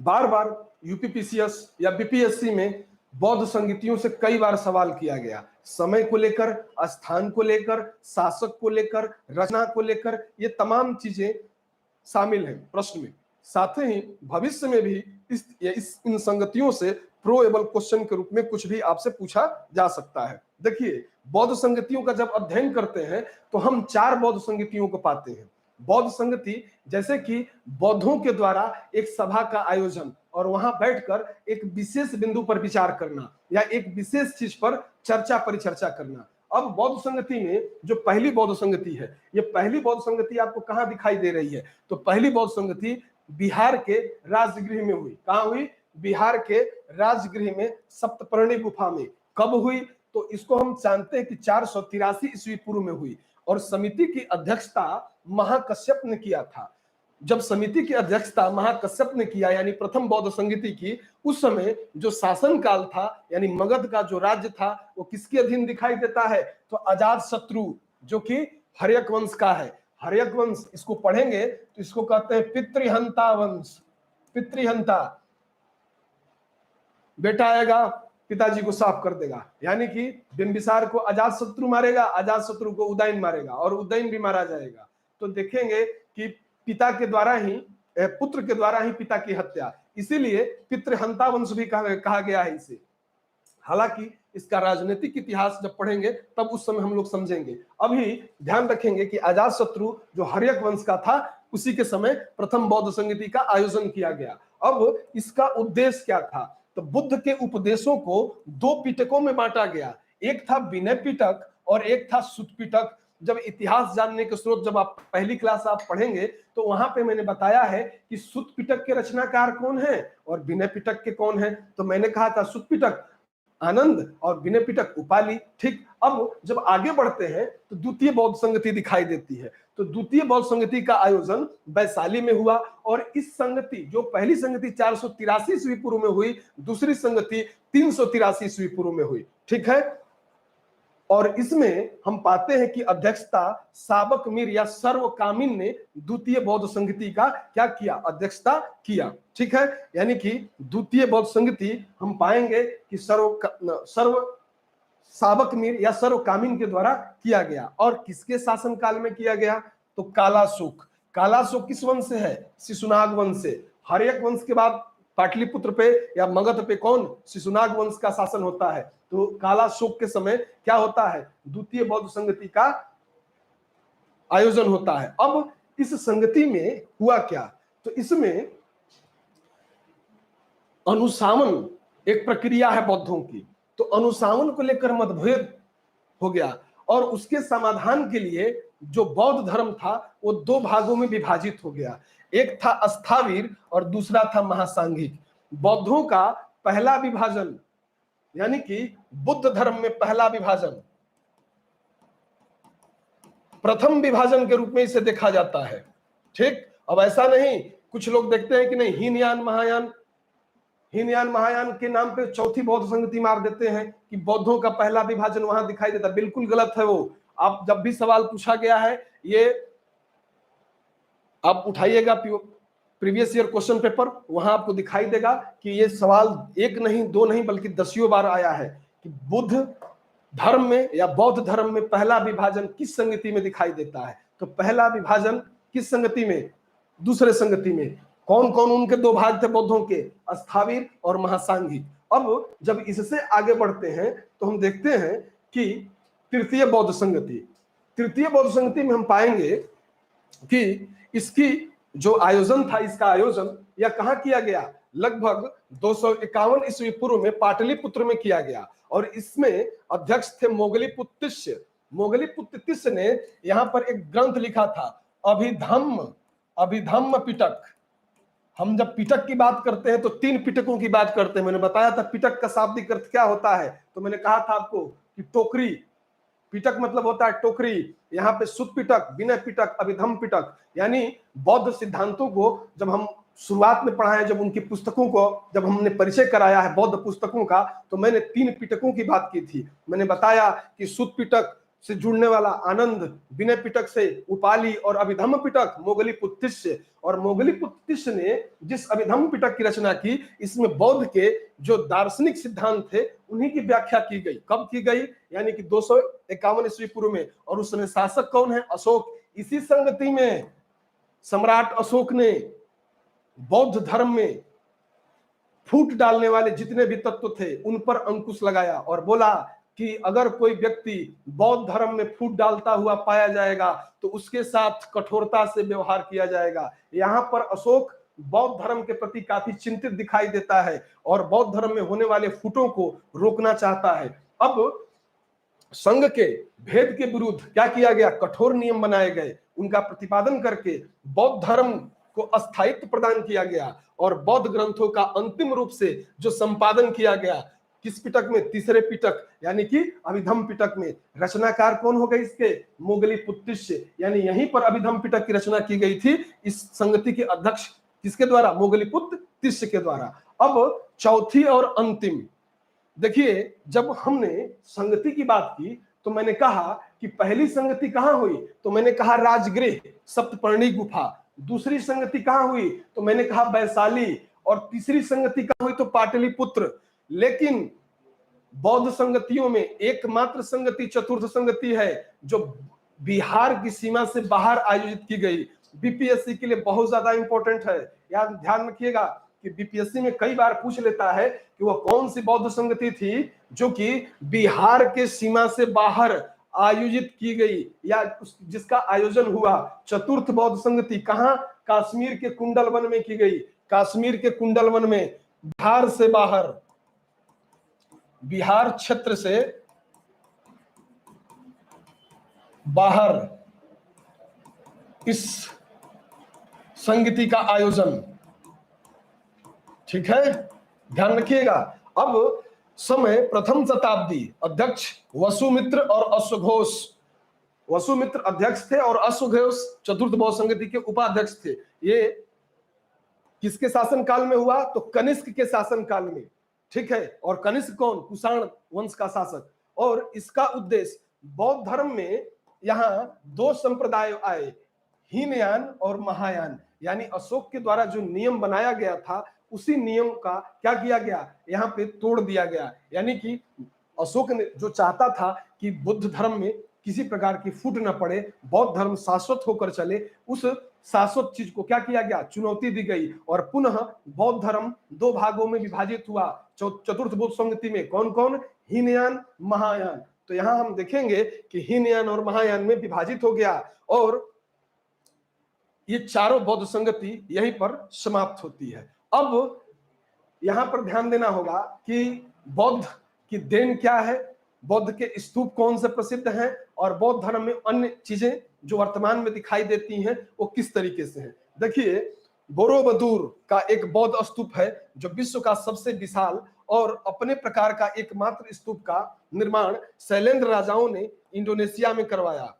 A: बार बार यूपीपीसीएस या बीपीएससी में बौद्ध संगतियों से कई बार सवाल किया गया, समय को लेकर, स्थान को लेकर, शासक को लेकर, रचना को लेकर, ये तमाम चीजें शामिल हैं प्रश्न में। साथ ही भविष्य में भी इन संगतियों से प्रोएबल क्वेश्चन के रूप में कुछ भी आपसे पूछा जा सकता है। देखिए, बौद्ध संगतियों का जब अध्ययन करते हैं तो हम 4 बौद्ध संगतियों को पाते हैं। बौद्ध संगति जैसे कि बौद्धों के द्वारा एक सभा का आयोजन, और वहां बैठकर एक विशेष बिंदु पर विचार करना, या एक विशेष चीज पर चर्चा परिचर्चा करना। अब बौद्ध संगति में जो पहली बौद्ध संगति है, ये पहली बौद्ध संगति आपको कहां दिखाई दे रही है, तो पहली बौद्ध संगति बिहार के राजगृह में हुई। कहां हुई? बिहार के राजगृह में, सप्तपर्णी गुफा में। कब हुई? तो इसको हम जानते हैं कि 483 ईस्वी पूर्व में हुई, और समिति की अध्यक्षता महाकश्यप ने किया था। जब समिति की अध्यक्षता महाकश्यप ने किया, यानी प्रथम बौद्ध संगति की, उस समय जो शासन काल था, यानी मगध का जो राज्य था, वो किसके अधीन दिखाई देता है? तो अजात शत्रु, जो कि हर्यक वंश का है। हर्यक वंश, इसको पढ़ेंगे तो इसको कहते हैं पितृहंता वंश। पितृहंता, बेटा आएगा पिताजी को साफ कर देगा, यानी कि बिंबिसार को अजात शत्रु मारेगा, अजात शत्रु को उदयन मारेगा और उदयन भी मारा जाएगा। तो देखेंगे कि पिता के द्वारा ही, पुत्र के द्वारा ही पिता की हत्या, इसीलिए पितृहंता वंश भी कहा गया है इसे। हालांकि इसका राजनीतिक इतिहास जब पढ़ेंगे तब उस समय हम लोग समझेंगे। अभी ध्यान रखेंगे कि अजात शत्रु जो हर्यक वंश का था, उसी के समय प्रथम बौद्ध संगति का आयोजन किया गया। अब इसका उद्देश्य क्या था? तो बुद्ध के उपदेशों को दो पिटकों में बांटा गया, एक था विनय पिटक और एक था सुत पिटक। जब इतिहास जानने के स्रोत जब आप पहली क्लास आप पढ़ेंगे तो वहां पे मैंने बताया है कि सुत पिटक के रचनाकार कौन है और विनय पिटक के कौन है। तो मैंने कहा था सुत पिटक आनंद और विनय पिटक उपाली। ठीक, अब जब आगे बढ़ते हैं तो द्वितीय बौद्ध संगति दिखाई देती है। तो द्वितीय बौद्ध संगति का आयोजन वैशाली में हुआ और इस संगति, जो पहली संगति 483 ईस्वी पूर्व में हुई, दूसरी संगति 383 ईस्वी पूर्व में हुई। ठीक है, और इसमें हम पाते हैं कि अध्यक्षता साबक मीर या सर्वकामिन ने द्वितीय बौद्ध संगति का क्या किया? अध्यक्षता किया। ठीक है, यानी कि द्वितीय बौद्ध संगति हम पाएंगे कि सर्व साबक मीर या सर्वकामिन के द्वारा किया गया। और किसके शासनकाल में किया गया? तो कालाशोक। कालाशोक किस वंश से है? शिशुनाग वंश से। हर्यक वंश के बाद पाटलिपुत्र पे या मगध पे कौन? शिशुनाग वंश का शासन होता है। तो कालाशोक के समय क्या होता है? द्वितीय बौद्ध संगति का आयोजन होता है। अब इस संगति में हुआ क्या? तो इसमें अनुशासन एक प्रक्रिया है बौद्धों की, तो अनुशासन को लेकर मतभेद हो गया और उसके समाधान के लिए जो बौद्ध धर्म था वो दो भागों में विभाजित हो गया। एक था अस्थावीर और दूसरा था महासांघिक। बौद्धों का पहला विभाजन, यानी कि बुद्ध धर्म में पहला विभाजन, प्रथम विभाजन के रूप में इसे देखा जाता है। ठीक, अब ऐसा नहीं, कुछ लोग देखते हैं कि नहीं, हीनयान महायान, हीनयान महायान के नाम पे चौथी बौद्ध संगति मार देते हैं कि बौद्धों का पहला विभाजन वहां दिखाई देता। बिल्कुल गलत है वो। आप जब भी सवाल पूछा गया है, ये आप उठाइएगा प्रीवियस ईयर क्वेश्चन पेपर, वहां आपको दिखाई देगा कि ये सवाल एक नहीं दो नहीं बल्कि दसियों बार आया है कि बुद्ध धर्म में या बौद्ध धर्म में पहला विभाजन किस संगति में दिखाई देता है। तो पहला विभाजन किस संगति में? दूसरे संगति में। कौन कौन उनके दो भाग थे बौद्धों के? अस्थावीर और महासांघिक। अब जब इससे आगे बढ़ते हैं तो हम देखते हैं कि तृतीय बौद्ध संगति, तृतीय बौद्ध संगति में हम पाएंगे कि इसकी जो आयोजन था, इसका आयोजन यह कहां किया गया? लगभग 251 ईस्वी पूर्व में पाटलिपुत्र में किया गया और इसमें अध्यक्ष थे मोगलीपुत्र तिस्य। मोगलीपुत्र तिस्य ने यहां पर एक ग्रंथ लिखा था, अभिधम्म पिटक। हम जब पिटक की बात करते हैं तो तीन पिटकों की बात करते हैं। मैंने बताया था पिटक का शाब्दिक अर्थ क्या होता है, तो मैंने कहा था आपको कि टोकरी। पिटक मतलब होता है टोकरी। यहाँ पे सुत पिटक, विनय पिटक, अभिधम्म पिटक, यानी बौद्ध सिद्धांतों को जब हम शुरुआत में पढ़ाए, जब उनकी पुस्तकों को जब हमने परिचय कराया है बौद्ध पुस्तकों का, तो मैंने तीन पिटकों की बात की थी। मैंने बताया कि सुत पिटक से जुड़ने वाला आनंद, विनय पिटक से उपाली और अभिधम्म पिटक मोगलीपुत्र तिस्य। और मोगलीपुत्र तिस्य ने जिस अभिधम्म पिटक की रचना की, इसमें बौद्ध के जो दार्शनिक सिद्धांत थे उन्हीं की व्याख्या की गई। कब की गई? यानी कि 251 ईस्वी पूर्व में। और उस समय शासक कौन है? अशोक। इसी संगति में सम्राट अशोक ने बौद्ध धर्म में फूट डालने वाले जितने भी तत्व थे उन पर अंकुश लगाया और बोला कि अगर कोई व्यक्ति बौद्ध धर्म में फूट डालता हुआ पाया जाएगा तो उसके साथ कठोरता से व्यवहार किया जाएगा। यहाँ पर अशोक बौद्ध धर्म के प्रति काफी चिंतित दिखाई देता है और बौद्ध धर्म में होने वाले फूटों को रोकना चाहता है। अब संघ के भेद के विरुद्ध क्या किया गया? कठोर नियम बनाए गए। उनका प्रतिपादन करके बौद्ध धर्म को अस्थायित्व प्रदान किया गया और बौद्ध ग्रंथों का अंतिम रूप से जो संपादन किया गया किस पिटक में? तीसरे पिटक यानी कि अभिधम पिटक में। रचनाकार कौन हो गए इसके? मोगलीपुत्तिस्य, यानी यहीं पर अभिधम पिटक की रचना की गई थी इस संगति के अध्यक्ष किसके द्वारा? मोगलीपुत्र तिस्य के द्वारा। अब चौथी और अंतिम, देखिए जब हमने संगति की बात की तो मैंने कहा कि पहली संगति कहां हुई? तो मैंने कहा राजगृह सप्तपर्णी गुफा। दूसरी संगति कहां हुई? तो मैंने कहा वैशाली। और तीसरी संगति कहां हुई? तो पाटलिपुत्र। लेकिन बौद्ध संगतियों में एकमात्र संगति चतुर्थ संगति है जो बिहार की सीमा से बाहर आयोजित की गई। बीपीएससी के लिए बहुत ज्यादा इंपॉर्टेंट है, याद ध्यान रखिएगा कि बीपीएससी में कई बार पूछ लेता है कि वह कौन सी बौद्ध संगति थी जो कि बिहार के सीमा से बाहर आयोजित की गई या जिसका आयोजन हुआ। चतुर्थ बौद्ध संगति कहां? कश्मीर के कुंडल वन में की गई। कश्मीर के कुंडल वन में बिहार से बाहर, बिहार क्षेत्र से बाहर इस संगति का आयोजन, ठीक है, ध्यान रखिएगा। अब समय प्रथम शताब्दी, अध्यक्ष वसुमित्र और अश्वघोष। वसुमित्र अध्यक्ष थे और अश्वघोष चतुर्थ बौद्ध संगति के उपाध्यक्ष थे। ये किसके शासन काल में हुआ? तो कनिष्क के शासन काल में, ठीक है। और कनिष्क कौन? कुषाण वंश का शासक। और इसका उद्देश्य, बौद्ध धर्म में यहाँ दो संप्रदाय आए, हीनयान और महायान, यानी अशोक के द्वारा जो नियम बनाया गया था उसी नियम का क्या किया गया? यहाँ पे तोड़ दिया गया। यानी कि अशोक ने जो चाहता था कि बुद्ध धर्म में किसी प्रकार की फूट न पड़े, बौद्ध धर्म शाश्वत होकर चले, उस शाश्वत चीज को क्या किया गया? चुनौती दी गई और पुनः बौद्ध धर्म दो भागों में विभाजित हुआ। चतुर्थ बौद्ध संगति में कौन कौन? हीनयान, महायान। तो यहां हम देखेंगे कि हीनयान और महायान में विभाजित हो गया और ये चारों बौद्ध संगति यहीं पर समाप्त होती है। अब यहां पर ध्यान देना होगा कि बौद्ध की देन क्या है, बौद्ध के स्तूप कौन से प्रसिद्ध हैं और बौद्ध धर्म में अन्य चीजें जो वर्तमान में दिखाई देती हैं वो किस तरीके से हैं। देखिए, बोरोबदूर का एक बौद्ध स्तूप है जो विश्व का सबसे विशाल और अपने प्रकार का एकमात्र स्तूप का निर्माण शैलेंद्र राजाओं ने इंडोनेशिया में करवाया।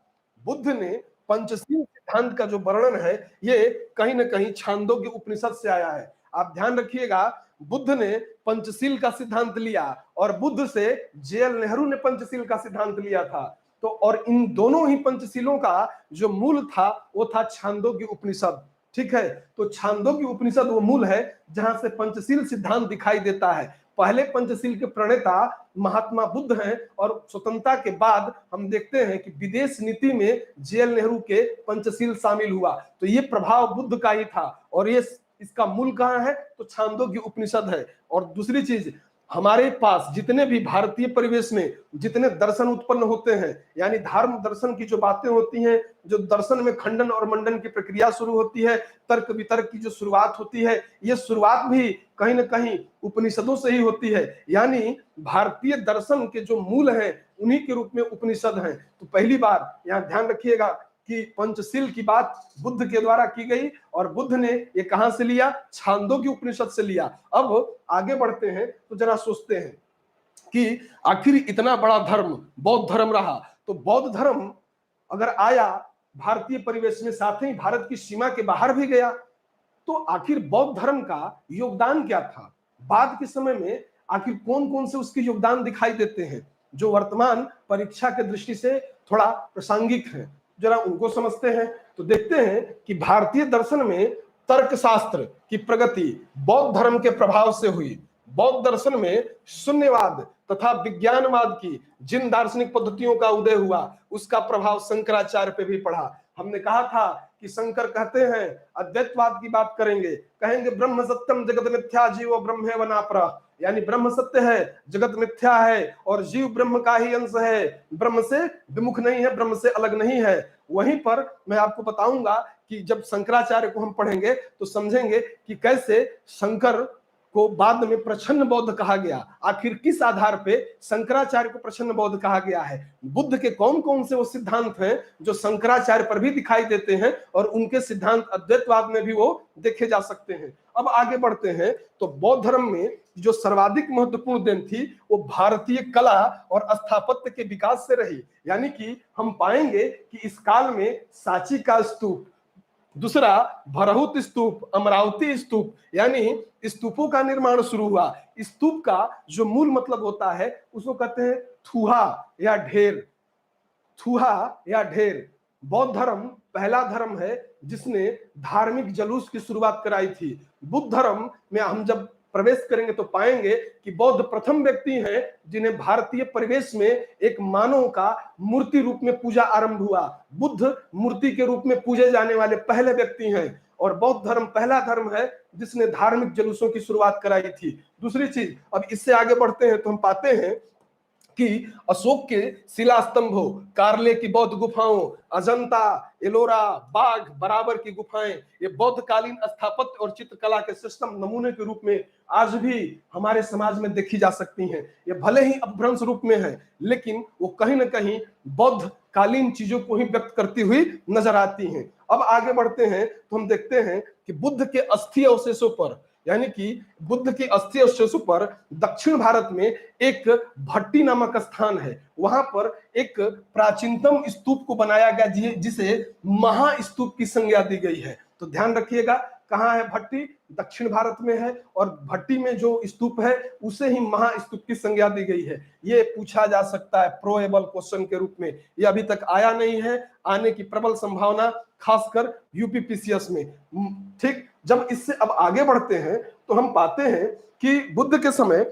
A: बुद्ध ने पंचशील सिद्धांत का जो वर्णन है ये कहीं ना कहीं छांदोग्य उपनिषद से आया है। आप ध्यान रखिएगा, बुद्ध ने पंचशील का सिद्धांत लिया और बुद्ध से जेएल नेहरू ने पंचशील का सिद्धांत लिया था। तो और इन दोनों ही पंचशीलों का जो मूल था वो था छांदोग्य उपनिषद, ठीक है। तो छांदोग्य उपनिषद वो मूल है जहां से पंचशील सिद्धांत दिखाई देता है। पहले पंचशील के प्रणेता महात्मा बुद्ध हैं और स्वतंत्रता के बाद हम देखते हैं कि विदेश नीति में जेएल नेहरू के पंचशील शामिल हुआ। तो ये प्रभाव बुद्ध का ही था और ये इसका मूल कहाँ है? तो छांदोग्य उपनिषद है। और दूसरी चीज, हमारे पास जितने भी भारतीय परिवेश में जितने दर्शन उत्पन्न होते हैं, यानी धर्म दर्शन की जो बातें होती हैं, जो दर्शन में खंडन और मंडन की प्रक्रिया शुरू होती है, तर्क वितर्क की जो शुरुआत होती है, ये शुरुआत भी कहीं ना कहीं उपनिषदों से ही होती है। यानी भारतीय दर्शन के जो मूल हैं उन्हीं के रूप में उपनिषद हैं। तो पहली बार यहाँ ध्यान रखिएगा कि पंचशील की बात बुद्ध के द्वारा की गई और बुद्ध ने ये कहां से लिया? छांदोग्य उपनिषद से लिया। अब आगे बढ़ते हैं तो जरा सोचते हैं कि आखिर इतना बड़ा धर्म बौद्ध धर्म रहा, तो बौद्ध धर्म अगर आया भारतीय परिवेश में, साथ ही भारत की सीमा के बाहर भी गया, तो आखिर बौद्ध धर्म का योगदान क्या था? बाद के समय में आखिर कौन कौन से उसके योगदान दिखाई देते हैं जो वर्तमान परीक्षा के दृष्टि से थोड़ा प्रासंगिक है, जरा उनको समझते हैं। तो देखते हैं कि भारतीय दर्शन में तर्कशास्त्र की प्रगति बौद्ध धर्म के प्रभाव से हुई। बौद्ध दर्शन में शून्यवाद तथा विज्ञानवाद की जिन दार्शनिक पद्धतियों का उदय हुआ उसका प्रभाव शंकराचार्य पे भी पड़ा। हमने कहा था कि शंकर कहते हैं, अद्वैतवाद की बात करेंगे, कहेंगे ब्रह्म सत्यम जगत मिथ्या जीवो ब्रह्मेव नापरः, यानी ब्रह्म सत्य है, जगत मिथ्या है और जीव ब्रह्म का ही अंश है, ब्रह्म से विमुख नहीं है, ब्रह्म से अलग नहीं है। वहीं पर मैं आपको बताऊंगा कि जब शंकराचार्य को हम पढ़ेंगे तो समझेंगे कि कैसे शंकर को बाद में प्रछन्न बौद्ध कहा गया। आखिर किस आधार पे शंकराचार्य को प्रछन्न बौद्ध कहा गया है? बुद्ध के कौन कौन से वो सिद्धांत हैं जो शंकराचार्य पर भी दिखाई देते हैं और उनके सिद्धांत अद्वैतवाद में भी वो देखे जा सकते हैं। अब आगे बढ़ते हैं तो बौद्ध धर्म में जो सर्वाधिक महत्वपूर्ण देन थी वो भारतीय कला और स्थापत्य के विकास से रही। यानी कि हम पाएंगे कि इस काल में सांची का स्तूप, दूसरा भरहुत स्तूप, अमरावती स्तूप, यानी स्तूपों का निर्माण शुरू हुआ। स्तूप का जो मूल मतलब होता है उसको कहते हैं थूहा या ढेर। थूहा या ढेर। बौद्ध धर्म पहला धर्म है जिसने धार्मिक जुलूस की शुरुआत कराई थी। बुद्ध धर्म में हम जब प्रवेश करेंगे तो पाएंगे कि बौद्ध प्रथम व्यक्ति हैं जिन्हें भारतीय परिवेश में एक मानव का मूर्ति रूप में पूजा आरंभ हुआ। बुद्ध मूर्ति के रूप में पूजे जाने वाले पहले व्यक्ति हैं और बौद्ध धर्म पहला धर्म है जिसने धार्मिक जुलूसों की शुरुआत कराई थी। दूसरी चीज, अब इससे आगे बढ़ते हैं तो हम पाते हैं कि अशोक के शिला स्तंभों, कार्ले की बौद्ध गुफाओं, अजंता, एलोरा, बाघ बराबर की गुफाएं, ये बौद्धकालीन स्थापत्य और चित्रकला के सिस्टम नमूने के रूप में आज भी हमारे समाज में देखी जा सकती हैं। ये भले ही अपभ्रंश रूप में है लेकिन वो कहीं ना कहीं बौद्ध कालीन चीजों को ही व्यक्त करती हुई नजर आती हैं। अब आगे बढ़ते हैं तो हम देखते हैं कि बुद्ध के अस्थि अवशेषों पर, यानी कि बुद्ध के अस्थि अवशेषों पर दक्षिण भारत में एक भट्टी नामक स्थान है। वहां पर एक प्राचीनतम स्तूप को बनाया गया जिसे महास्तूप की संज्ञा दी गई है। तो ध्यान रखिएगा, कहाँ है भट्टी? दक्षिण भारत में है और भट्टी में जो स्तूप है उसे ही महास्तूप की संज्ञा दी गई है। ये पूछा जा सकता है प्रोएबल क्वेश्चन के रूप में। ये अभी तक आया नहीं है, आने की प्रबल संभावना खासकर यूपीपीसीएस में। ठीक, जब इससे अब आगे बढ़ते हैं तो हम पाते हैं कि बुद्ध के समय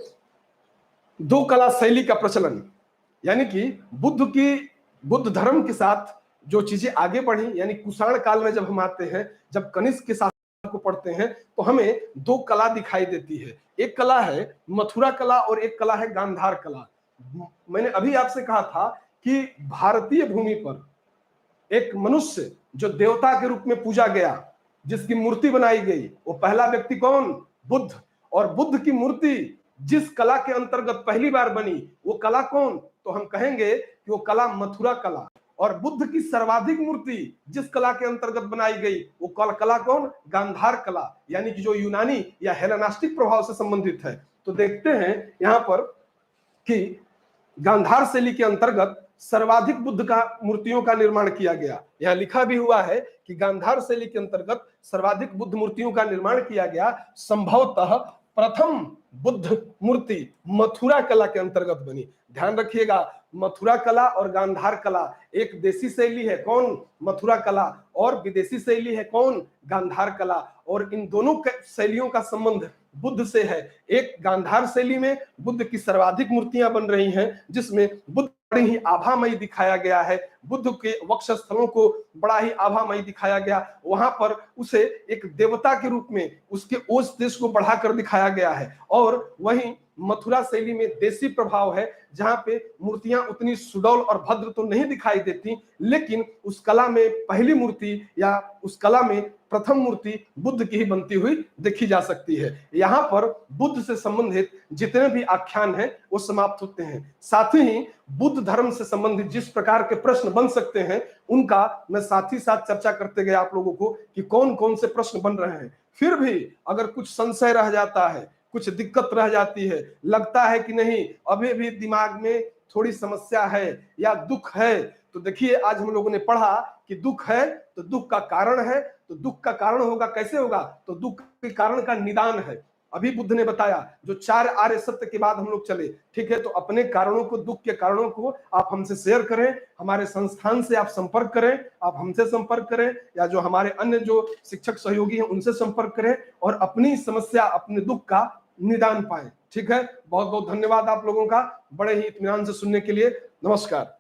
A: दो कला शैली का प्रचलन, यानी कि बुद्ध धर्म के साथ जो चीजें आगे बढ़ी, यानी कुषाण काल में जब हम आते हैं, जब कनिष्क के शासन को पढ़ते हैं तो हमें दो कला दिखाई देती है। एक कला है मथुरा कला और एक कला है गांधार कला। मैंने अभी आपसे कहा था कि भारतीय भूमि पर एक मनुष्य जो देवता के रूप में पूजा गया, जिसकी मूर्ति बनाई गई, वो पहला व्यक्ति कौन? बुद्ध। और बुद्ध की मूर्ति जिस कला के अंतर्गत पहली बार बनी वो कला कौन? तो हम कहेंगे कि वो कला मथुरा कला। और बुद्ध की सर्वाधिक मूर्ति जिस कला के अंतर्गत बनाई गई वो कला कौन? गांधार कला, यानी कि जो यूनानी या हेलेनिस्टिक प्रभाव से संबंधित है। तो देखते हैं यहां पर कि गांधार शैली के अंतर्गत सर्वाधिक बुद्ध का मूर्तियों का निर्माण किया गया। यहां लिखा भी हुआ है कि गांधार शैली के अंतर्गत सर्वाधिक बुद्ध मूर्तियों का निर्माण किया गया। संभवतः प्रथम बुद्ध मूर्ति मथुरा कला के अंतर्गत बनी। ध्यान रखिएगा, मथुरा कला और गांधार कला एक देसी शैली है, कौन? मथुरा कला, और विदेशी शैली है, कौन? गांधार कला। और इन दोनों शैलियों का संबंध बुद्ध से है। एक गांधार शैली में बुद्ध की सर्वाधिक मूर्तियां बन रही हैं जिसमें बुद्ध बड़ी ही आभामयी दिखाया गया है। बुद्ध के वक्षस्थलों को बड़ा ही आभामयी दिखाया गया। वहां पर उसे एक देवता के रूप में उसके ओज देश को बढ़ाकर दिखाया गया है। और वहीं मथुरा शैली में देसी प्रभाव है जहां पे मूर्तियां उतनी सुडौल और भद्र तो नहीं दिखाई देती, लेकिन उस कला में पहली मूर्ति या उस कला में प्रथम मूर्ति बुद्ध की ही बनती हुई देखी जा सकती है। यहाँ पर बुद्ध से संबंधित जितने भी आख्यान हैं वो समाप्त होते हैं। साथ ही बुद्ध धर्म से संबंधित जिस प्रकार के प्रश्न बन सकते हैं उनका मैं साथ ही साथ चर्चा करते गए आप लोगों को कि कौन कौन से प्रश्न बन रहे हैं। फिर भी अगर कुछ संशय रह जाता है, कुछ दिक्कत रह जाती है, लगता है कि नहीं अभी भी दिमाग में थोड़ी समस्या है या दुख है, तो देखिए आज हम लोगों ने पढ़ा कि दुख है तो दुख का कारण है, तो दुख का कारण होगा, कैसे होगा? तो दुख के कारण का निदान है। अभी बुद्ध ने बताया जो 4 आर्य सत्य के बाद हम लोग चले। ठीक है, तो अपने कारणों को, दुख के कारणों को आप हमसे शेयर करें, हमारे संस्थान से आप संपर्क करें, आप हमसे संपर्क करें या जो हमारे अन्य जो शिक्षक सहयोगी हैं उनसे संपर्क करें और अपनी समस्या, अपने दुख का निदान पाएं। ठीक है, बहुत बहुत धन्यवाद आप लोगों का बड़े ही इत्मीनान से सुनने के लिए। नमस्कार।